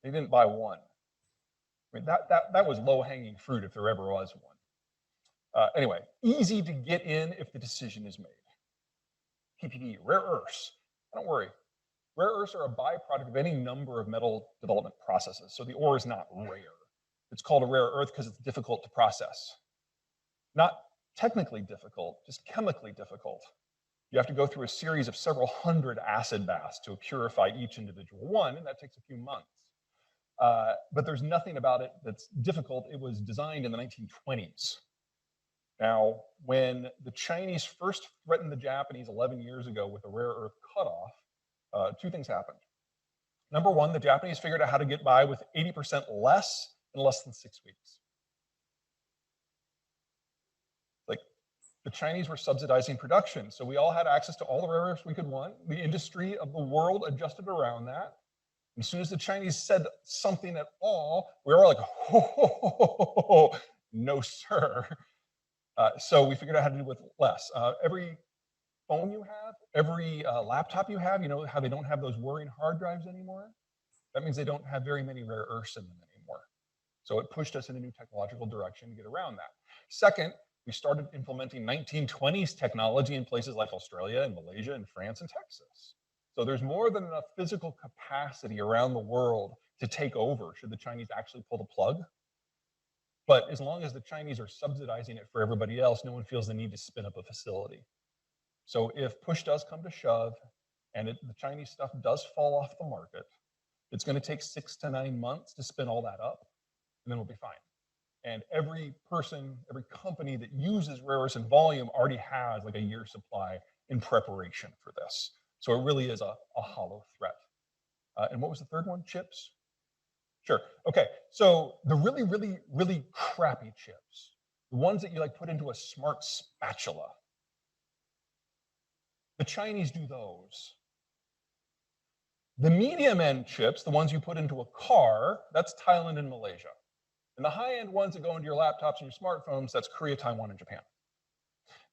[SPEAKER 2] He didn't buy one. I mean, that was low-hanging fruit if there ever was one. Anyway, easy to get in if the decision is made. PPP, rare earths. Don't worry. Rare earths are a byproduct of any number of metal development processes. So the ore is not rare. It's called a rare earth because it's difficult to process. Not technically difficult, just chemically difficult. You have to go through a series of several hundred acid baths to purify each individual one, and that takes a few months. But there's nothing about it that's difficult. It was designed in the 1920s. Now, when the Chinese first threatened the Japanese 11 years ago with a rare earth cutoff, 2 things happened. Number one, the Japanese figured out how to get by with 80% less in less than 6 weeks. Like, the Chinese were subsidizing production, so we all had access to all the rare earths we could want. The industry of the world adjusted around that. As soon as the Chinese said something at all, we were all like, ho, ho, ho, ho, ho, ho. No, sir. So we figured out how to do with less. Every phone you have, every laptop you have, you know how they don't have those whirring hard drives anymore? That means they don't have very many rare earths in them anymore. So it pushed us in a new technological direction to get around that. Second, we started implementing 1920s technology in places like Australia and Malaysia and France and Texas. So there's more than enough physical capacity around the world to take over should the Chinese actually pull the plug. But as long as the Chinese are subsidizing it for everybody else, no one feels the need to spin up a facility. So if push does come to shove and the Chinese stuff does fall off the market, it's going to take 6 to 9 months to spin all that up, and then we'll be fine. And every person, every company that uses rare earths in volume already has like a year's supply in preparation for this. So it really is a hollow threat. And what was the third one? Chips? Sure. Okay. So the really, really, really crappy chips, the ones that you put into a smart spatula, the Chinese do those. The medium end chips, the ones you put into a car, that's Thailand and Malaysia. And the high end ones that go into your laptops and your smartphones, that's Korea, Taiwan, and Japan.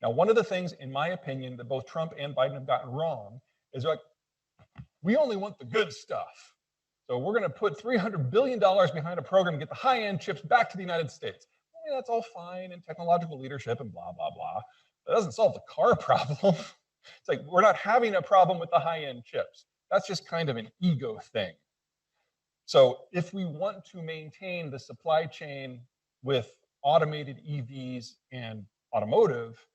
[SPEAKER 2] Now, one of the things, in my opinion, that both Trump and Biden have gotten wrong is we only want the good stuff. So we're going to put $300 billion behind a program to get the high end chips back to the United States. I mean, that's all fine and technological leadership and blah, blah, blah. That doesn't solve the car problem. It's like, we're not having a problem with the high-end chips. That's just kind of an ego thing. So if we want to maintain the supply chain with automated EVs and automotive,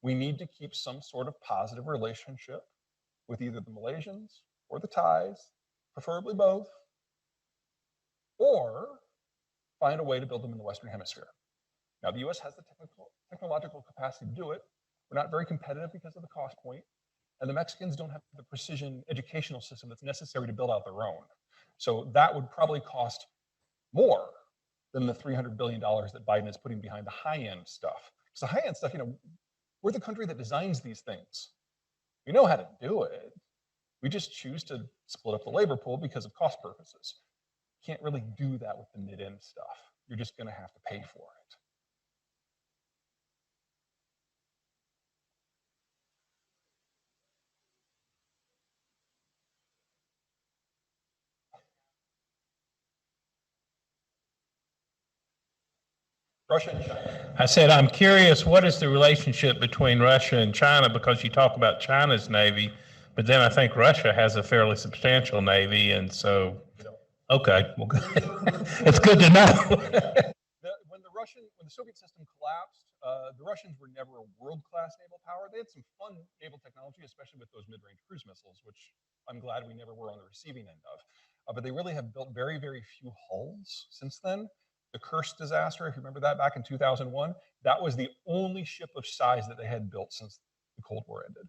[SPEAKER 2] we need to keep some sort of positive relationship with either the Malaysians or the Thais, preferably both, or find a way to build them in the Western Hemisphere. Now, the US has the technological capacity to do it. We're not very competitive because of the cost point, and the Mexicans don't have the precision educational system that's necessary to build out their own. So that would probably cost more than the $300 billion that Biden is putting behind the high-end stuff. Because the high-end stuff, we're the country that designs these things. We know how to do it. We just choose to split up the labor pool because of cost purposes. Can't really do that with the mid-end stuff. You're just going to have to pay for it. Russia and China.
[SPEAKER 5] I said, I'm curious, what is the relationship between Russia and China? Because you talk about China's Navy, but then I think Russia has a fairly substantial Navy. And so, okay, well, it's good to know.
[SPEAKER 2] When the Soviet system collapsed, the Russians were never a world-class had some fun naval technology, especially with those mid-range cruise missiles, which I'm glad we never were on the receiving end of. But they really have built very, very few hulls since then. The Kursk disaster, if you remember that back in 2001, that was the only ship of size that they had built since the Cold War ended.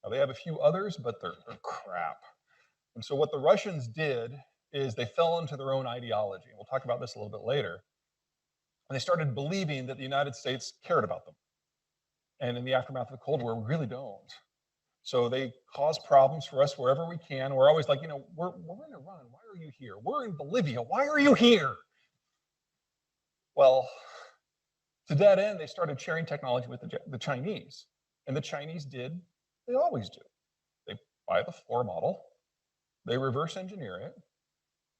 [SPEAKER 2] Now they have a few others, but they're crap. And so what the Russians did is they fell into their own ideology. And we'll talk about this a little bit later. And they started believing that the United States cared about them. And in the aftermath of the Cold War, we really don't. So they cause problems for us wherever we can. We're always like, you know, we're in Iran. Why are you here? We're in Bolivia. Why are you here? Well, to that end, they started sharing technology with the Chinese. And the Chinese did, they always do. They buy the floor model, they reverse engineer it,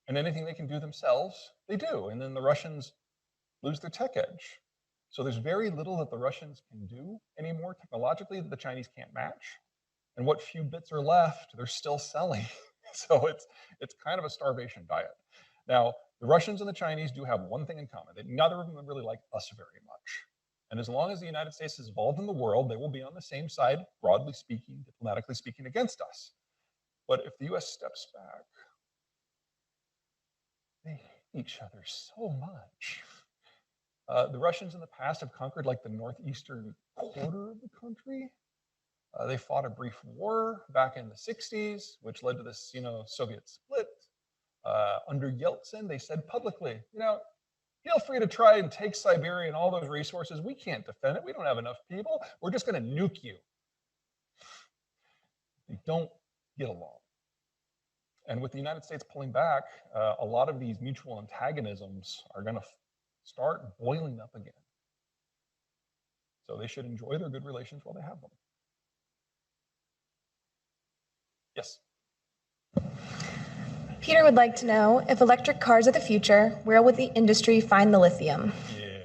[SPEAKER 2] and anything they can do themselves, they do. And then the Russians lose their tech edge. So there's very little that the Russians can do anymore technologically that the Chinese can't match. And what few bits are left, they're still selling. So it's kind of a starvation diet. Now, the Russians and the Chinese do have one thing in common. That neither of them really like us very much. And as long as the United States is involved in the world, they will be on the same side, broadly speaking, diplomatically speaking, against us. But if the US steps back, they hate each other so much. The Russians in the past have conquered like the northeastern quarter of the country. They fought a brief war back in the 60s, which led to this, Soviet split. Under Yeltsin, they said publicly, feel free to try and take Siberia and all those resources. We can't defend it. We don't have enough people. We're just going to nuke you. They don't get along. And with the United States pulling back, a lot of these mutual antagonisms are going to start boiling up again. So they should enjoy their good relations while they have them. Yes.
[SPEAKER 4] Peter would like to know, if electric cars are the future, where will the industry find the lithium?
[SPEAKER 2] Yeah,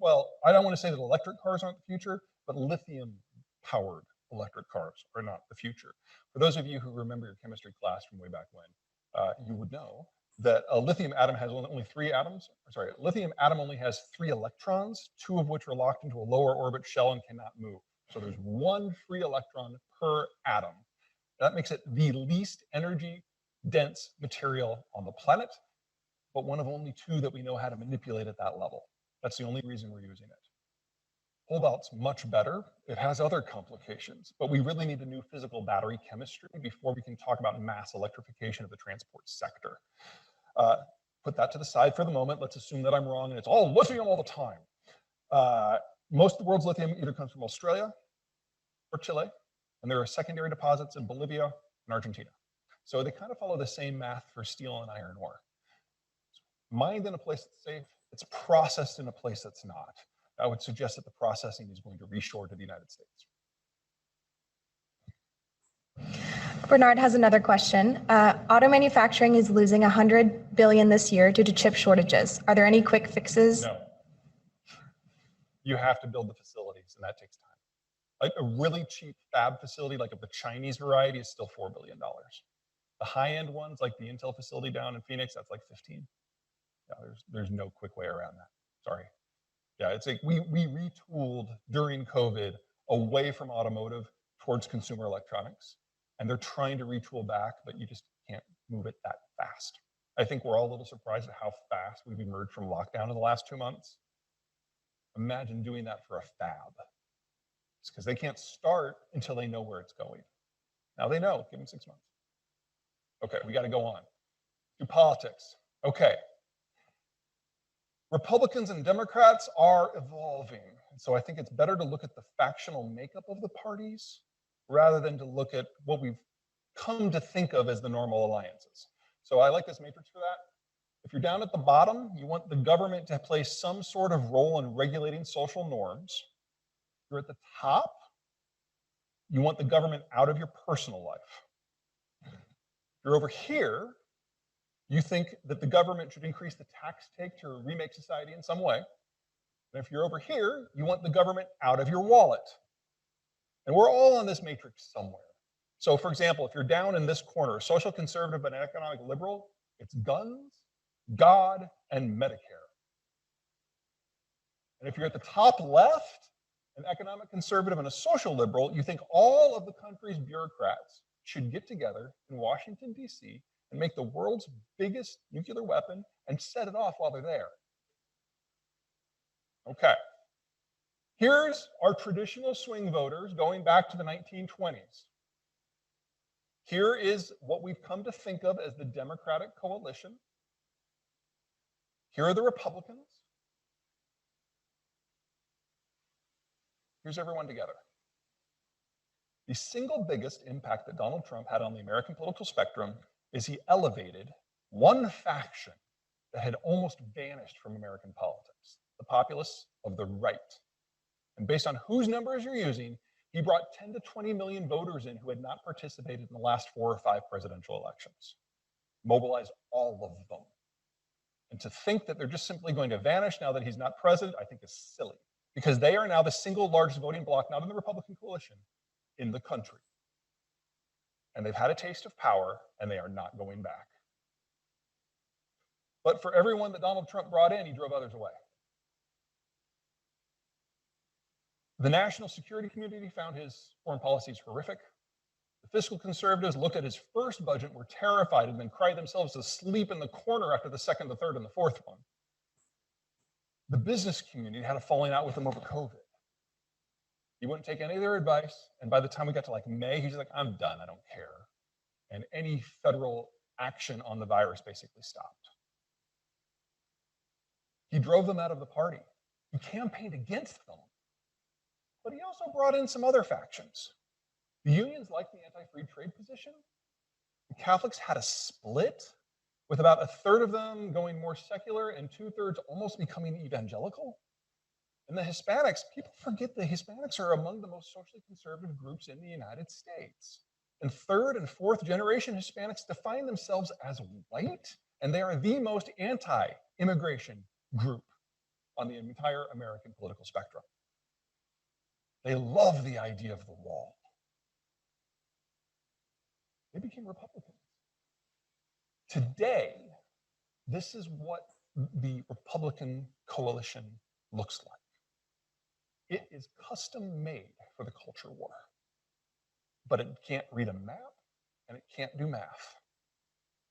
[SPEAKER 2] well, I don't want to say that electric cars aren't the future, but lithium-powered electric cars are not the future. For those of you who remember your chemistry class from way back when, you would know that a lithium atom has only 3 atoms. Sorry, a lithium atom only has 3 electrons, 2 of which are locked into a lower orbit shell and cannot move. So there's 1 free electron per atom. That makes it the least energy dense material on the planet, but one of only 2 that we know how to manipulate at that level. That's the only reason we're using it. Cobalt's much better. It has other complications, but we really need a new physical battery chemistry before we can talk about mass electrification of the transport sector. Put that to the side for the moment. Let's assume that I'm wrong and it's all lithium all the time. Most of the world's lithium either comes from Australia or Chile, and there are secondary deposits in Bolivia and Argentina. So they kind of follow the same math for steel and iron ore. It's mined in a place that's safe, it's processed in a place that's not. I would suggest that the processing is going to reshore to the United States.
[SPEAKER 4] Bernard has another question. Auto manufacturing is losing $100 billion this year due to chip shortages. Are there any quick fixes?
[SPEAKER 2] No. You have to build the facilities, and that takes time. Like a really cheap fab facility, like of the Chinese variety, is still $4 billion. The high-end ones, like the Intel facility down in Phoenix, that's like 15. Yeah, there's no quick way around that. Sorry. Yeah, it's like we retooled during COVID away from automotive towards consumer electronics, and they're trying to retool back, but you just can't move it that fast. I think we're all a little surprised at how fast we've emerged from lockdown in the last 2 months. Imagine doing that for a fab. It's because they can't start until they know where it's going. Now they know, give them 6 months. Okay, we got to go on. Do politics. Okay. Republicans and Democrats are evolving. So I think it's better to look at the factional makeup of the parties rather than to look at what we've come to think of as the normal alliances. So I like this matrix for that. If you're down at the bottom, you want the government to play some sort of role in regulating social norms. If you're at the top, you want the government out of your personal life. If you're over here, you think that the government should increase the tax take to remake society in some way. And if you're over here, you want the government out of your wallet. And we're all on this matrix somewhere. So for example, if you're down in this corner, social conservative but an economic liberal, it's guns, God, and Medicare. And if you're at the top left, an economic conservative and a social liberal, you think all of the country's bureaucrats should get together in Washington, D.C. and make the world's biggest nuclear weapon and set it off while they're there. Okay. Here's our traditional swing voters going back to the 1920s. Here is what we've come to think of as the Democratic coalition. Here are the Republicans. Here's everyone together. The single biggest impact that Donald Trump had on the American political spectrum is he elevated one faction that had almost vanished from American politics, the populace of the right. And based on whose numbers you're using, he brought 10 to 20 million voters in who had not participated in the last 4 or 5 presidential elections. Mobilized all of them. And to think that they're just simply going to vanish now that he's not president, I think is silly. Because they are now the single largest voting bloc, not in the Republican coalition, in the country. And they've had a taste of power, and they are not going back. But for everyone that Donald Trump brought in, he drove others away. The national security community found his foreign policies horrific. The fiscal conservatives looked at his first budget, were terrified, and then cried themselves to sleep in the corner after the second, the third, and the fourth one. The business community had a falling out with him over COVID. He wouldn't take any of their advice, and by the time we got to like May, he's like, I'm done, I don't care. And any federal action on the virus basically stopped. He drove them out of the party. He campaigned against them. But he also brought in some other factions. The unions liked the anti-free trade position. The Catholics had a split, with about a third of them going more secular and 2/3 almost becoming evangelical. And the Hispanics, people forget the Hispanics are among the most socially conservative groups in the United States. And 3rd and 4th generation Hispanics define themselves as white, and they are the most anti-immigration group on the entire American political spectrum. They love the idea of the wall. They became Republicans. Today, this is what the Republican coalition looks like. It is custom made for the culture war, but it can't read a map and it can't do math.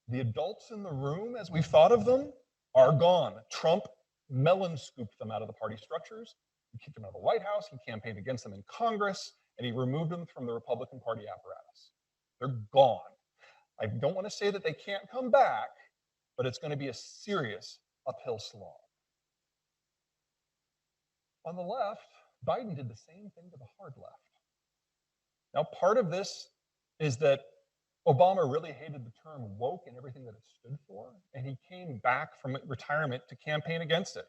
[SPEAKER 2] The adults in the room, as we've thought of them, are gone. Trump melon scooped them out of the party structures. He kicked them out of the White House. He campaigned against them in Congress, and he removed them from the Republican Party apparatus. They're gone. I don't want to say that they can't come back, but it's going to be a serious uphill slog. On the left, Biden did the same thing to the hard left. Now, part of this is that Obama really hated the term woke and everything that it stood for, and he came back from retirement to campaign against it.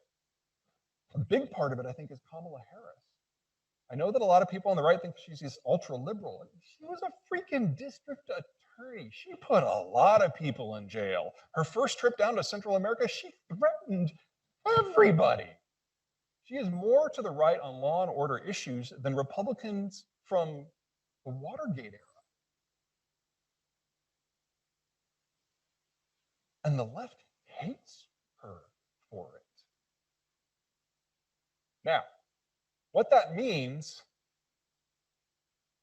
[SPEAKER 2] A big part of it, I think, is Kamala Harris. I know that a lot of people on the right think she's this ultra-liberal. She was a freaking district attorney. She put a lot of people in jail. Her first trip down to Central America, she threatened everybody. She is more to the right on law and order issues than Republicans from the Watergate era. And the left hates her for it. Now, what that means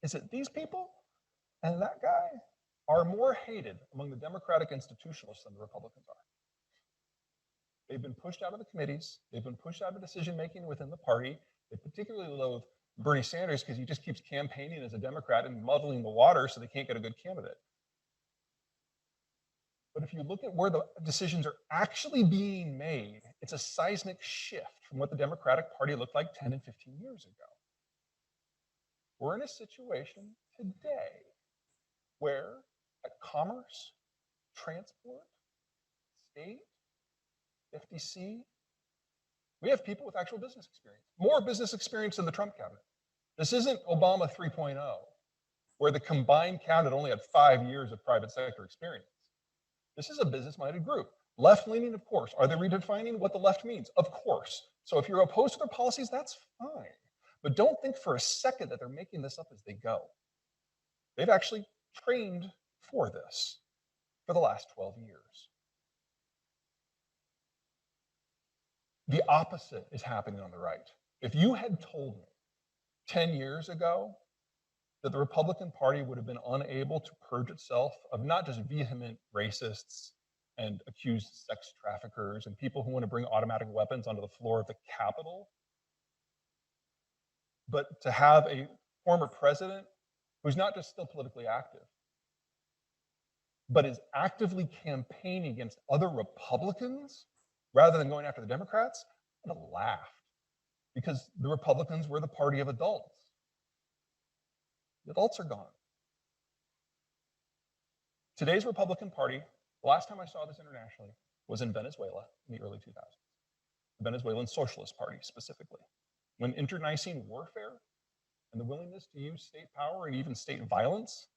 [SPEAKER 2] is that these people and that guy are more hated among the Democratic institutionalists than the Republicans are. They've been pushed out of the committees. They've been pushed out of decision-making within the party. They particularly loathe Bernie Sanders because he just keeps campaigning as a Democrat and muddling the water so they can't get a good candidate. But if you look at where the decisions are actually being made, it's a seismic shift from what the Democratic Party looked like 10 and 15 years ago. We're in a situation today where at Commerce, Transport, State, FTC, we have people with actual business experience, more business experience than the Trump cabinet. This isn't Obama 3.0, where the combined cabinet only had 5 years of private sector experience. This is a business-minded group. Left-leaning, of course. Are they redefining what the left means? Of course. So if you're opposed to their policies, that's fine. But don't think for a second that they're making this up as they go. They've actually trained for this for the last 12 years. The opposite is happening on the right. If you had told me 10 years ago that the Republican Party would have been unable to purge itself of not just vehement racists and accused sex traffickers and people who want to bring automatic weapons onto the floor of the Capitol, but to have a former president who's not just still politically active, but is actively campaigning against other Republicans rather than going after the Democrats, I would have laughed, because the Republicans were the party of adults. The adults are gone. Today's Republican Party, the last time I saw this internationally, was in Venezuela in the early 2000s, the Venezuelan Socialist Party specifically. When internecine warfare and the willingness to use state power and even state violence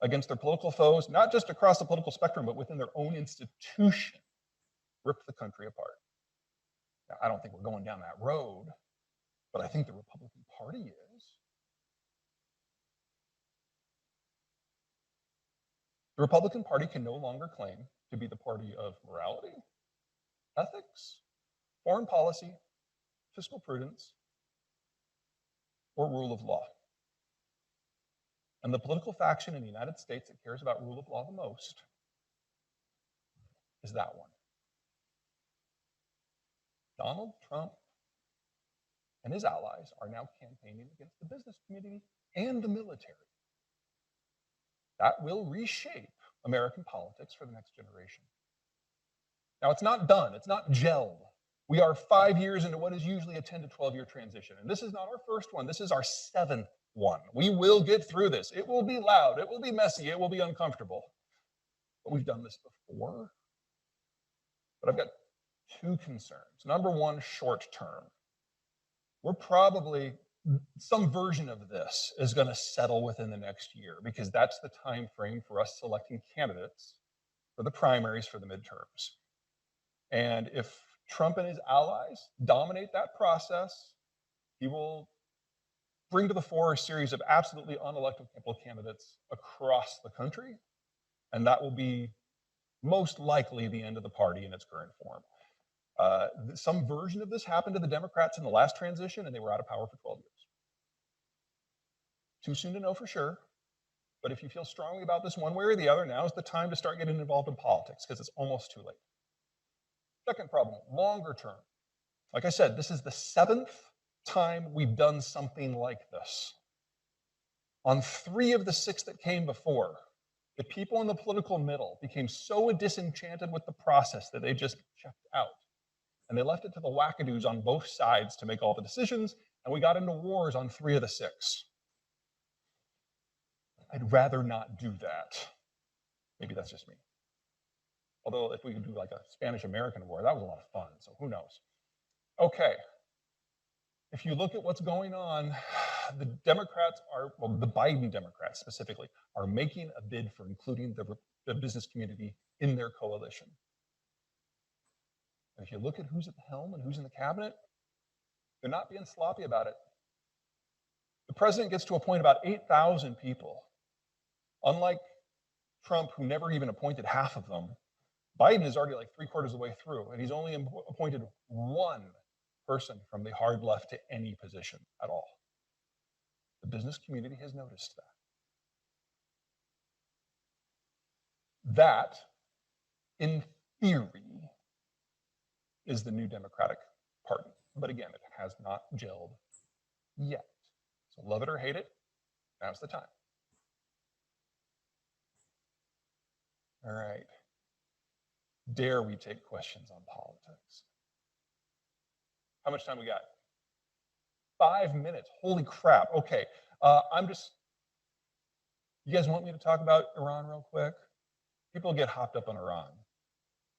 [SPEAKER 2] against their political foes, not just across the political spectrum, but within their own institution, ripped the country apart. Now, I don't think we're going down that road, but I think the Republican Party is. The Republican Party can no longer claim to be the party of morality, ethics, foreign policy, fiscal prudence, or rule of law. And the political faction in the United States that cares about rule of law the most is that one. Donald Trump and his allies are now campaigning against the business community and the military. That will reshape American politics for the next generation. Now, it's not done. It's not gelled. We are 5 years into what is usually a 10 to 12-year transition. And this is not our first one. This is our 7th one. We will get through this. It will be loud. It will be messy. It will be uncomfortable. But we've done this before. But I've got 2 concerns. Number one, short term. We're probably, some version of this is going to settle within the next year, because that's the time frame for us selecting candidates for the primaries for the midterms. And if Trump and his allies dominate that process, he will bring to the fore a series of absolutely unelectable candidates across the country, and that will be most likely the end of the party in its current form. Some version of this happened to the Democrats in the last transition, and they were out of power for 12 years. Too soon to know for sure, but if you feel strongly about this one way or the other, now is the time to start getting involved in politics, because it's almost too late. Second problem, longer term. Like I said, this is the 7th time we've done something like this. On 3 of the 6 that came before, the people in the political middle became so disenchanted with the process that they just checked out. And they left it to the wackadoos on both sides to make all the decisions, and we got into wars on 3 of the 6. I'd rather not do that. Maybe that's just me. Although if we could do like a Spanish-American war, that was a lot of fun, so who knows? Okay, if you look at what's going on, the Democrats are, well, the Biden Democrats specifically, are making a bid for including the business community in their coalition. And if you look at who's at the helm and who's in the cabinet, they're not being sloppy about it. The president gets to appoint about 8,000 people. Unlike Trump, who never even appointed half of them, Biden is already like 3/4 of the way through, and he's only appointed 1 person from the hard left to any position at all. The business community has noticed that. That, in theory, is the new Democratic Party. But again, it has not gelled yet. So love it or hate it, now's the time. All right. Dare we take questions on politics? How much time we got? 5 minutes. Holy crap. Okay. You guys want me to talk about Iran real quick? People get hopped up on Iran.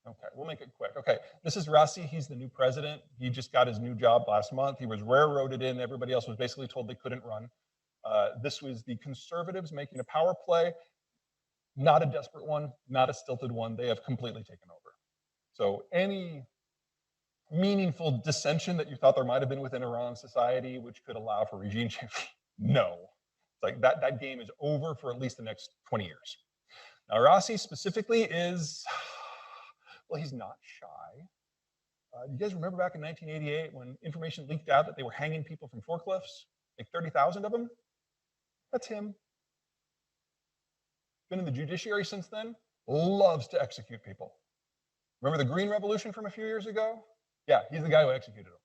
[SPEAKER 2] Okay, we'll make it quick. Okay, this is Rassi. He's the new president. He just got his new job last month. He was railroaded in. Everybody else was basically told they couldn't run. This was the conservatives making a power play. Not a desperate one, not a stilted one. They have completely taken over. So any meaningful dissension that you thought there might have been within Iran society, which could allow for regime change, no. It's like that game is over for at least the next 20 years. Now, Rassi specifically is, well, he's not shy. You guys remember back in 1988 when information leaked out that they were hanging people from forklifts? like 30,000 of them. That's him. Been in the judiciary since then, loves to execute people. Remember the Green Revolution from a few years ago? Yeah, he's the guy who executed them.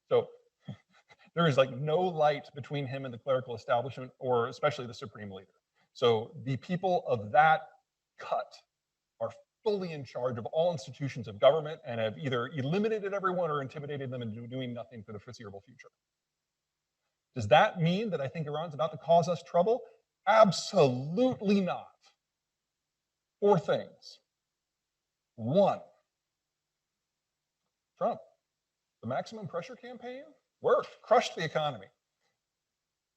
[SPEAKER 2] So there is like no light between him and the clerical establishment, or especially the supreme leader. So the people of that cut are fully in charge of all institutions of government and have either eliminated everyone or intimidated them into doing nothing for the foreseeable future. Does that mean that I think Iran's about to cause us trouble? Absolutely not. 4 things. 1, Trump, the maximum pressure campaign worked, crushed the economy.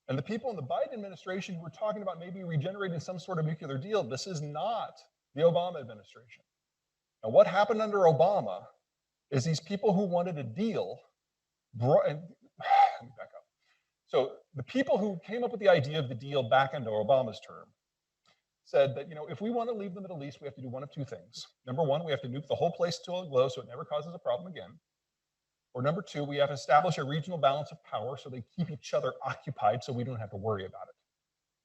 [SPEAKER 2] And the people in the Biden administration who were talking about maybe regenerating some sort of nuclear deal, this is not the Obama administration. Now, what happened under Obama is these people who wanted a deal brought, and let me back up. So the people who came up with the idea of the deal back under Obama's term said that, if we want to leave the Middle East, we have to do one of 2 things. Number 1, we have to nuke the whole place till it glows so it never causes a problem again. Or number 2, we have to establish a regional balance of power so they keep each other occupied so we don't have to worry about it.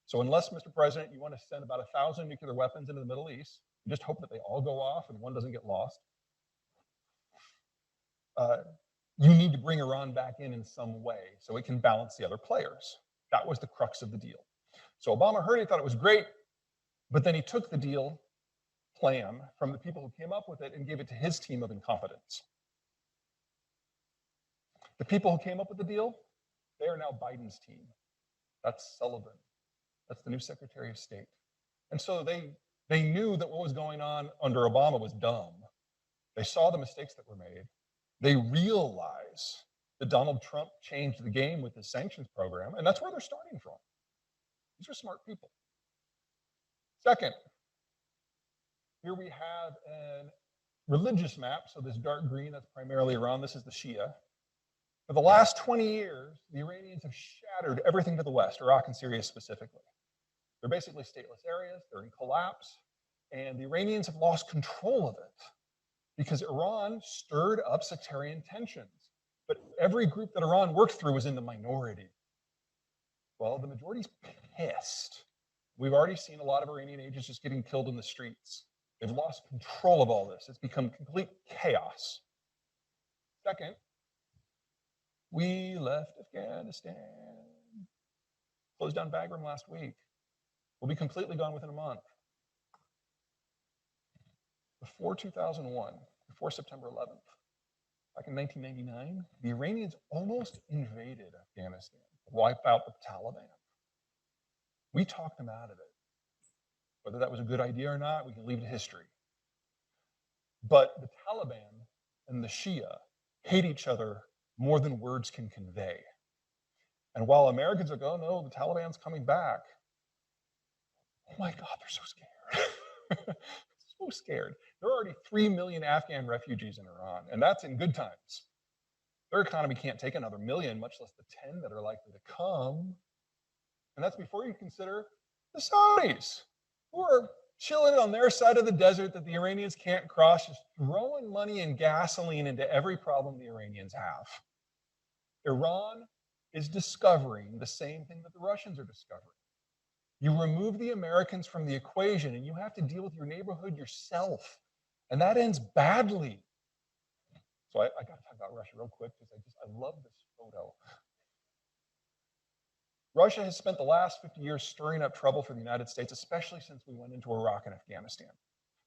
[SPEAKER 2] So unless, Mr. President, you want to send about 1,000 nuclear weapons into the Middle East, you just hope that they all go off and one doesn't get lost. You need to bring Iran back in some way so it can balance the other players. That was the crux of the deal. So Obama heard it, thought it was great, but then he took the deal plan from the people who came up with it and gave it to his team of incompetents. The people who came up with the deal, they are now Biden's team. That's Sullivan. That's the new Secretary of State. And so they knew that what was going on under Obama was dumb. They saw the mistakes that were made. They realize that Donald Trump changed the game with his sanctions program, and that's where they're starting from. These are smart people. Second, here we have a religious map. So this dark green, that's primarily Iran. This is the Shia. For the last 20 years, the Iranians have shattered everything to the west, Iraq and Syria specifically. They're basically stateless areas. They're in collapse. And the Iranians have lost control of it because Iran stirred up sectarian tensions. But every group that Iran worked through was in the minority. Well, the majority's pissed. We've already seen a lot of Iranian agents just getting killed in the streets. They've lost control of all this. It's become complete chaos. Second, we left Afghanistan. Closed down Bagram last week. We'll be completely gone within a month. Before 2001, before September 11th, back in 1999, the Iranians almost invaded Afghanistan, wiped out the Taliban. We talked them out of it. Whether that was a good idea or not, we can leave it to history. But the Taliban and the Shia hate each other more than words can convey. And while Americans are going, oh, no, the Taliban's coming back. Oh my God, they're so scared. So scared. There are already 3 million Afghan refugees in Iran, and that's in good times. Their economy can't take another million, much less the 10 that are likely to come. And that's before you consider the Saudis, who are chilling on their side of the desert that the Iranians can't cross, just throwing money and gasoline into every problem the Iranians have. Iran is discovering the same thing that the Russians are discovering. You remove the Americans from the equation and you have to deal with your neighborhood yourself. And that ends badly. So I got to talk about Russia real quick because I love this photo. Russia has spent the last 50 years stirring up trouble for the United States, especially since we went into Iraq and Afghanistan.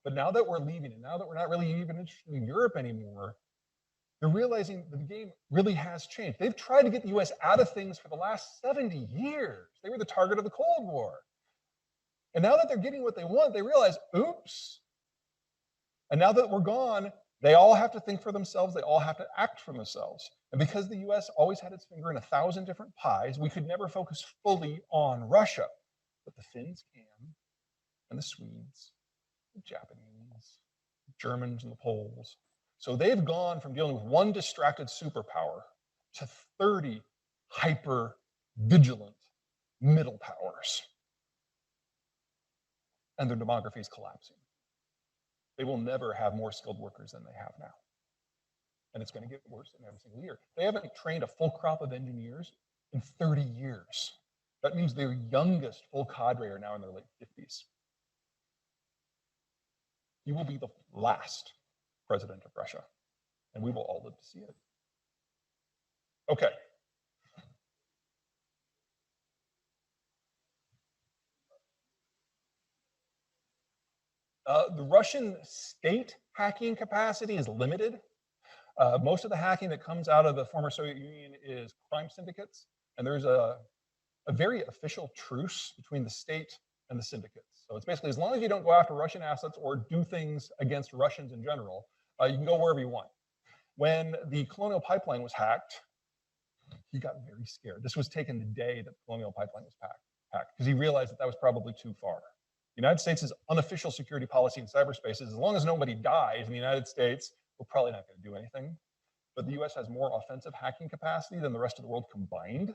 [SPEAKER 2] But now that we're leaving and now that we're not really even interested in Europe anymore, they're realizing the game really has changed. They've tried to get the US out of things for the last 70 years. They were the target of the Cold War. And now that they're getting what they want, they realize, oops. And now that we're gone, they all have to think for themselves. They all have to act for themselves. And because the US always had its finger in 1,000 different pies, we could never focus fully on Russia. But the Finns can, and the Swedes, the Japanese, the Germans, and the Poles. So they've gone from dealing with one distracted superpower to 30 hyper-vigilant middle powers. And their demography is collapsing. They will never have more skilled workers than they have now. And it's going to get worse in every single year. They haven't trained a full crop of engineers in 30 years. That means their youngest full cadre are now in their late 50s. He will be the last president of Russia, and we will all live to see it. Okay. The Russian state hacking capacity is limited. Most of the hacking that comes out of the former Soviet Union is crime syndicates, and there's a very official truce between the state and the syndicates. So it's basically, as long as you don't go after Russian assets or do things against Russians in general, you can go wherever you want. When the Colonial Pipeline was hacked, he got very scared. This was taken the day that the Colonial Pipeline was hacked, because he realized that that was probably too far. The United States' unofficial security policy in cyberspace is, as long as nobody dies in the United States, we're probably not going to do anything. But the US has more offensive hacking capacity than the rest of the world combined.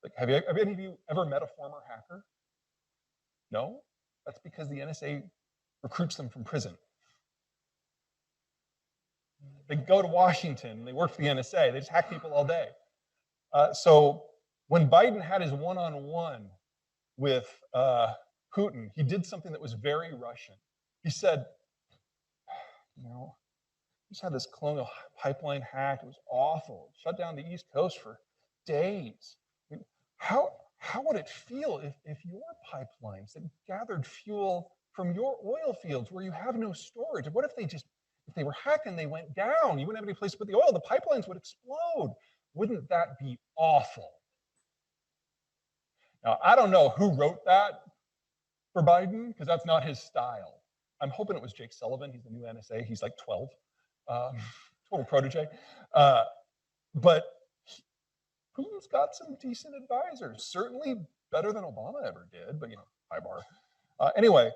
[SPEAKER 2] Like, have any of you ever met a former hacker? No? That's because the NSA recruits them from prison. They go to Washington, and they work for the NSA. They just hack people all day. So when Biden had his one-on-one with Putin, he did something that was very Russian. He said, you know, we just had this Colonial Pipeline hacked. It was awful. It shut down the East Coast for days. I mean, how would it feel if your pipelines that gathered fuel from your oil fields where you have no storage, what if they were hacked and they went down? You wouldn't have any place to put the oil. The pipelines would explode. Wouldn't that be awful? Now, I don't know who wrote that for Biden, because that's not his style. I'm hoping it was Jake Sullivan. He's the new NSA. He's like 12, total protege. But Putin's got some decent advisors, certainly better than Obama ever did, but, you know, high bar. Anyway,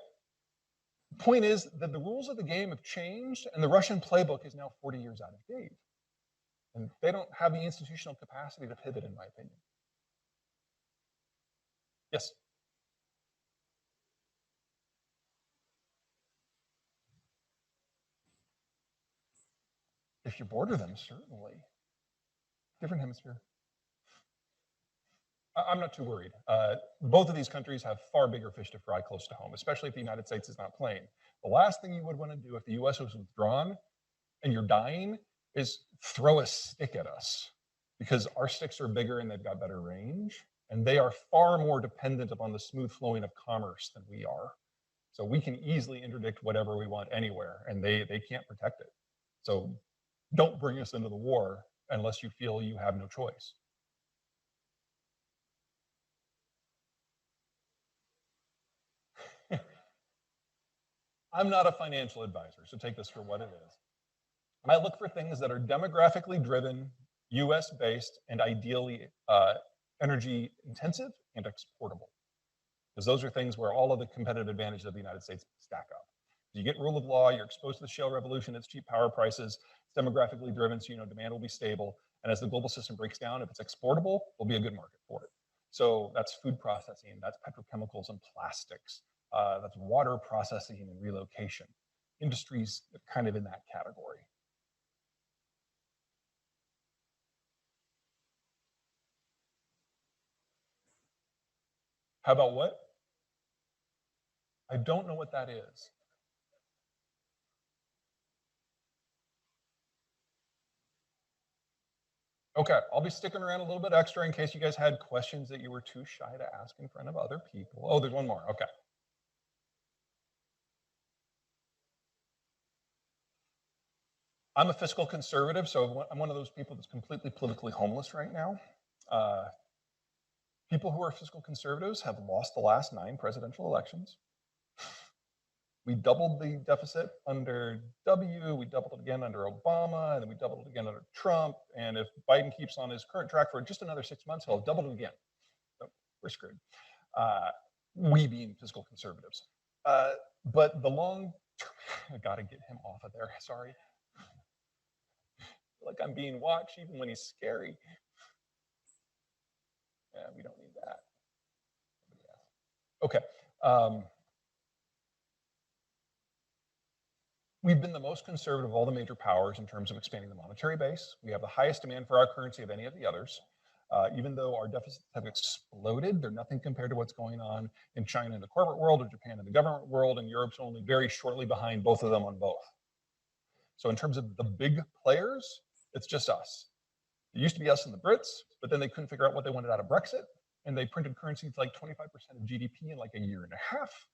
[SPEAKER 2] the point is that the rules of the game have changed, and the Russian playbook is now 40 years out of date. And they don't have the institutional capacity to pivot, in my opinion. Yes? If you border them, certainly. Different hemisphere. I'm not too worried. Both of these countries have far bigger fish to fry close to home, especially if the United States is not playing. The last thing you would want to do if the US was withdrawn and you're dying is throw a stick at us, because our sticks are bigger and they've got better range, and they are far more dependent upon the smooth flowing of commerce than we are. So we can easily interdict whatever we want anywhere, and they can't protect it. So don't bring us into the war unless you feel you have no choice. I'm not a financial advisor, so take this for what it is. I look for things that are demographically driven, US-based, and ideally energy intensive and exportable. Because those are things where all of the competitive advantages of the United States stack up. You get rule of law, you're exposed to the shale revolution, it's cheap power prices, it's demographically driven, so you know demand will be stable. And as the global system breaks down, if it's exportable, there'll be a good market for it. So that's food processing, that's petrochemicals and plastics, that's water processing and relocation. Industries kind of in that category. How about what? I don't know what that is. Okay, I'll be sticking around a little bit extra in case you guys had questions that you were too shy to ask in front of other people. Oh, there's one more. Okay. I'm a fiscal conservative, so I'm one of those people that's completely politically homeless right now. People who are fiscal conservatives have lost the last 9 presidential elections. We doubled the deficit under W, we doubled it again under Obama, and then we doubled it again under Trump. And if Biden keeps on his current track for just another 6 months, he'll double it again. So we're screwed. We being fiscal conservatives. But the long term, I gotta get him off of there, sorry. Like I'm being watched even when he's scary. Yeah, we don't need that. Okay. We've been the most conservative of all the major powers in terms of expanding the monetary base. We have the highest demand for our currency of any of the others. Even though our deficits have exploded, they're nothing compared to what's going on in China in the corporate world, or Japan in the government world, and Europe's only very shortly behind both of them on both. So in terms of the big players, it's just us. It used to be us and the Brits, but then they couldn't figure out what they wanted out of Brexit, and they printed currencies like 25% of GDP in like a year and a half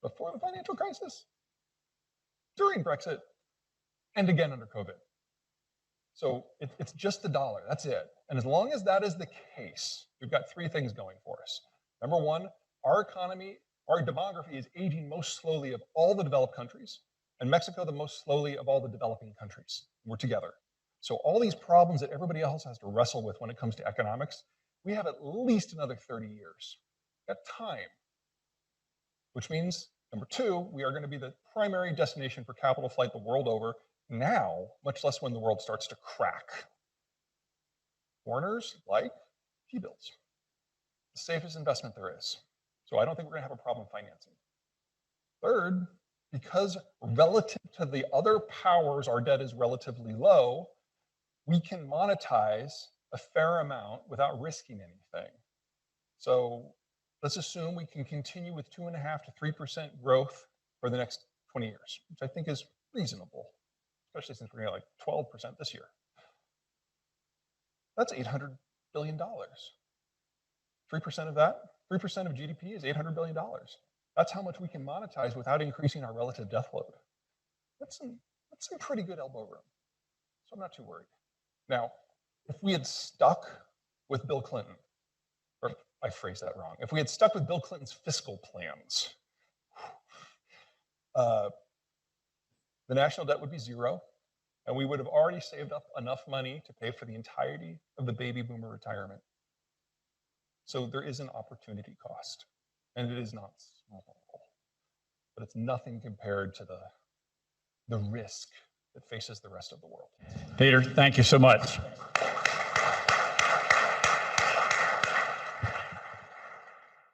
[SPEAKER 2] before the financial crisis, during Brexit, and again under COVID. So it's just the dollar, that's it. And as long as that is the case, we've got three things going for us. Number one, our economy, our demography is aging most slowly of all the developed countries, and Mexico the most slowly of all the developing countries. We're together. So all these problems that everybody else has to wrestle with when it comes to economics, we have at least another 30 years. Got time. Which means, number two, we are going to be the primary destination for capital flight the world over now, much less when the world starts to crack. Foreigners like T-bills, the safest investment there is. So I don't think we're going to have a problem financing. Third, because relative to the other powers, our debt is relatively low, we can monetize a fair amount without risking anything. So let's assume we can continue with 2.5% to 3% growth for the next 20 years, which I think is reasonable, especially since we're going to like 12% this year. That's $800 billion. 3% of that, 3% of GDP is $800 billion. That's how much we can monetize without increasing our relative debt load. That's some pretty good elbow room. So I'm not too worried. Now, if we had stuck with Bill Clinton, or I phrased that wrong, if we had stuck with Bill Clinton's fiscal plans, the national debt would be zero, and we would have already saved up enough money to pay for the entirety of the baby boomer retirement. So there is an opportunity cost, and it is not small, but it's nothing compared to the risk that faces the rest of the world.
[SPEAKER 1] Peter, thank you so much.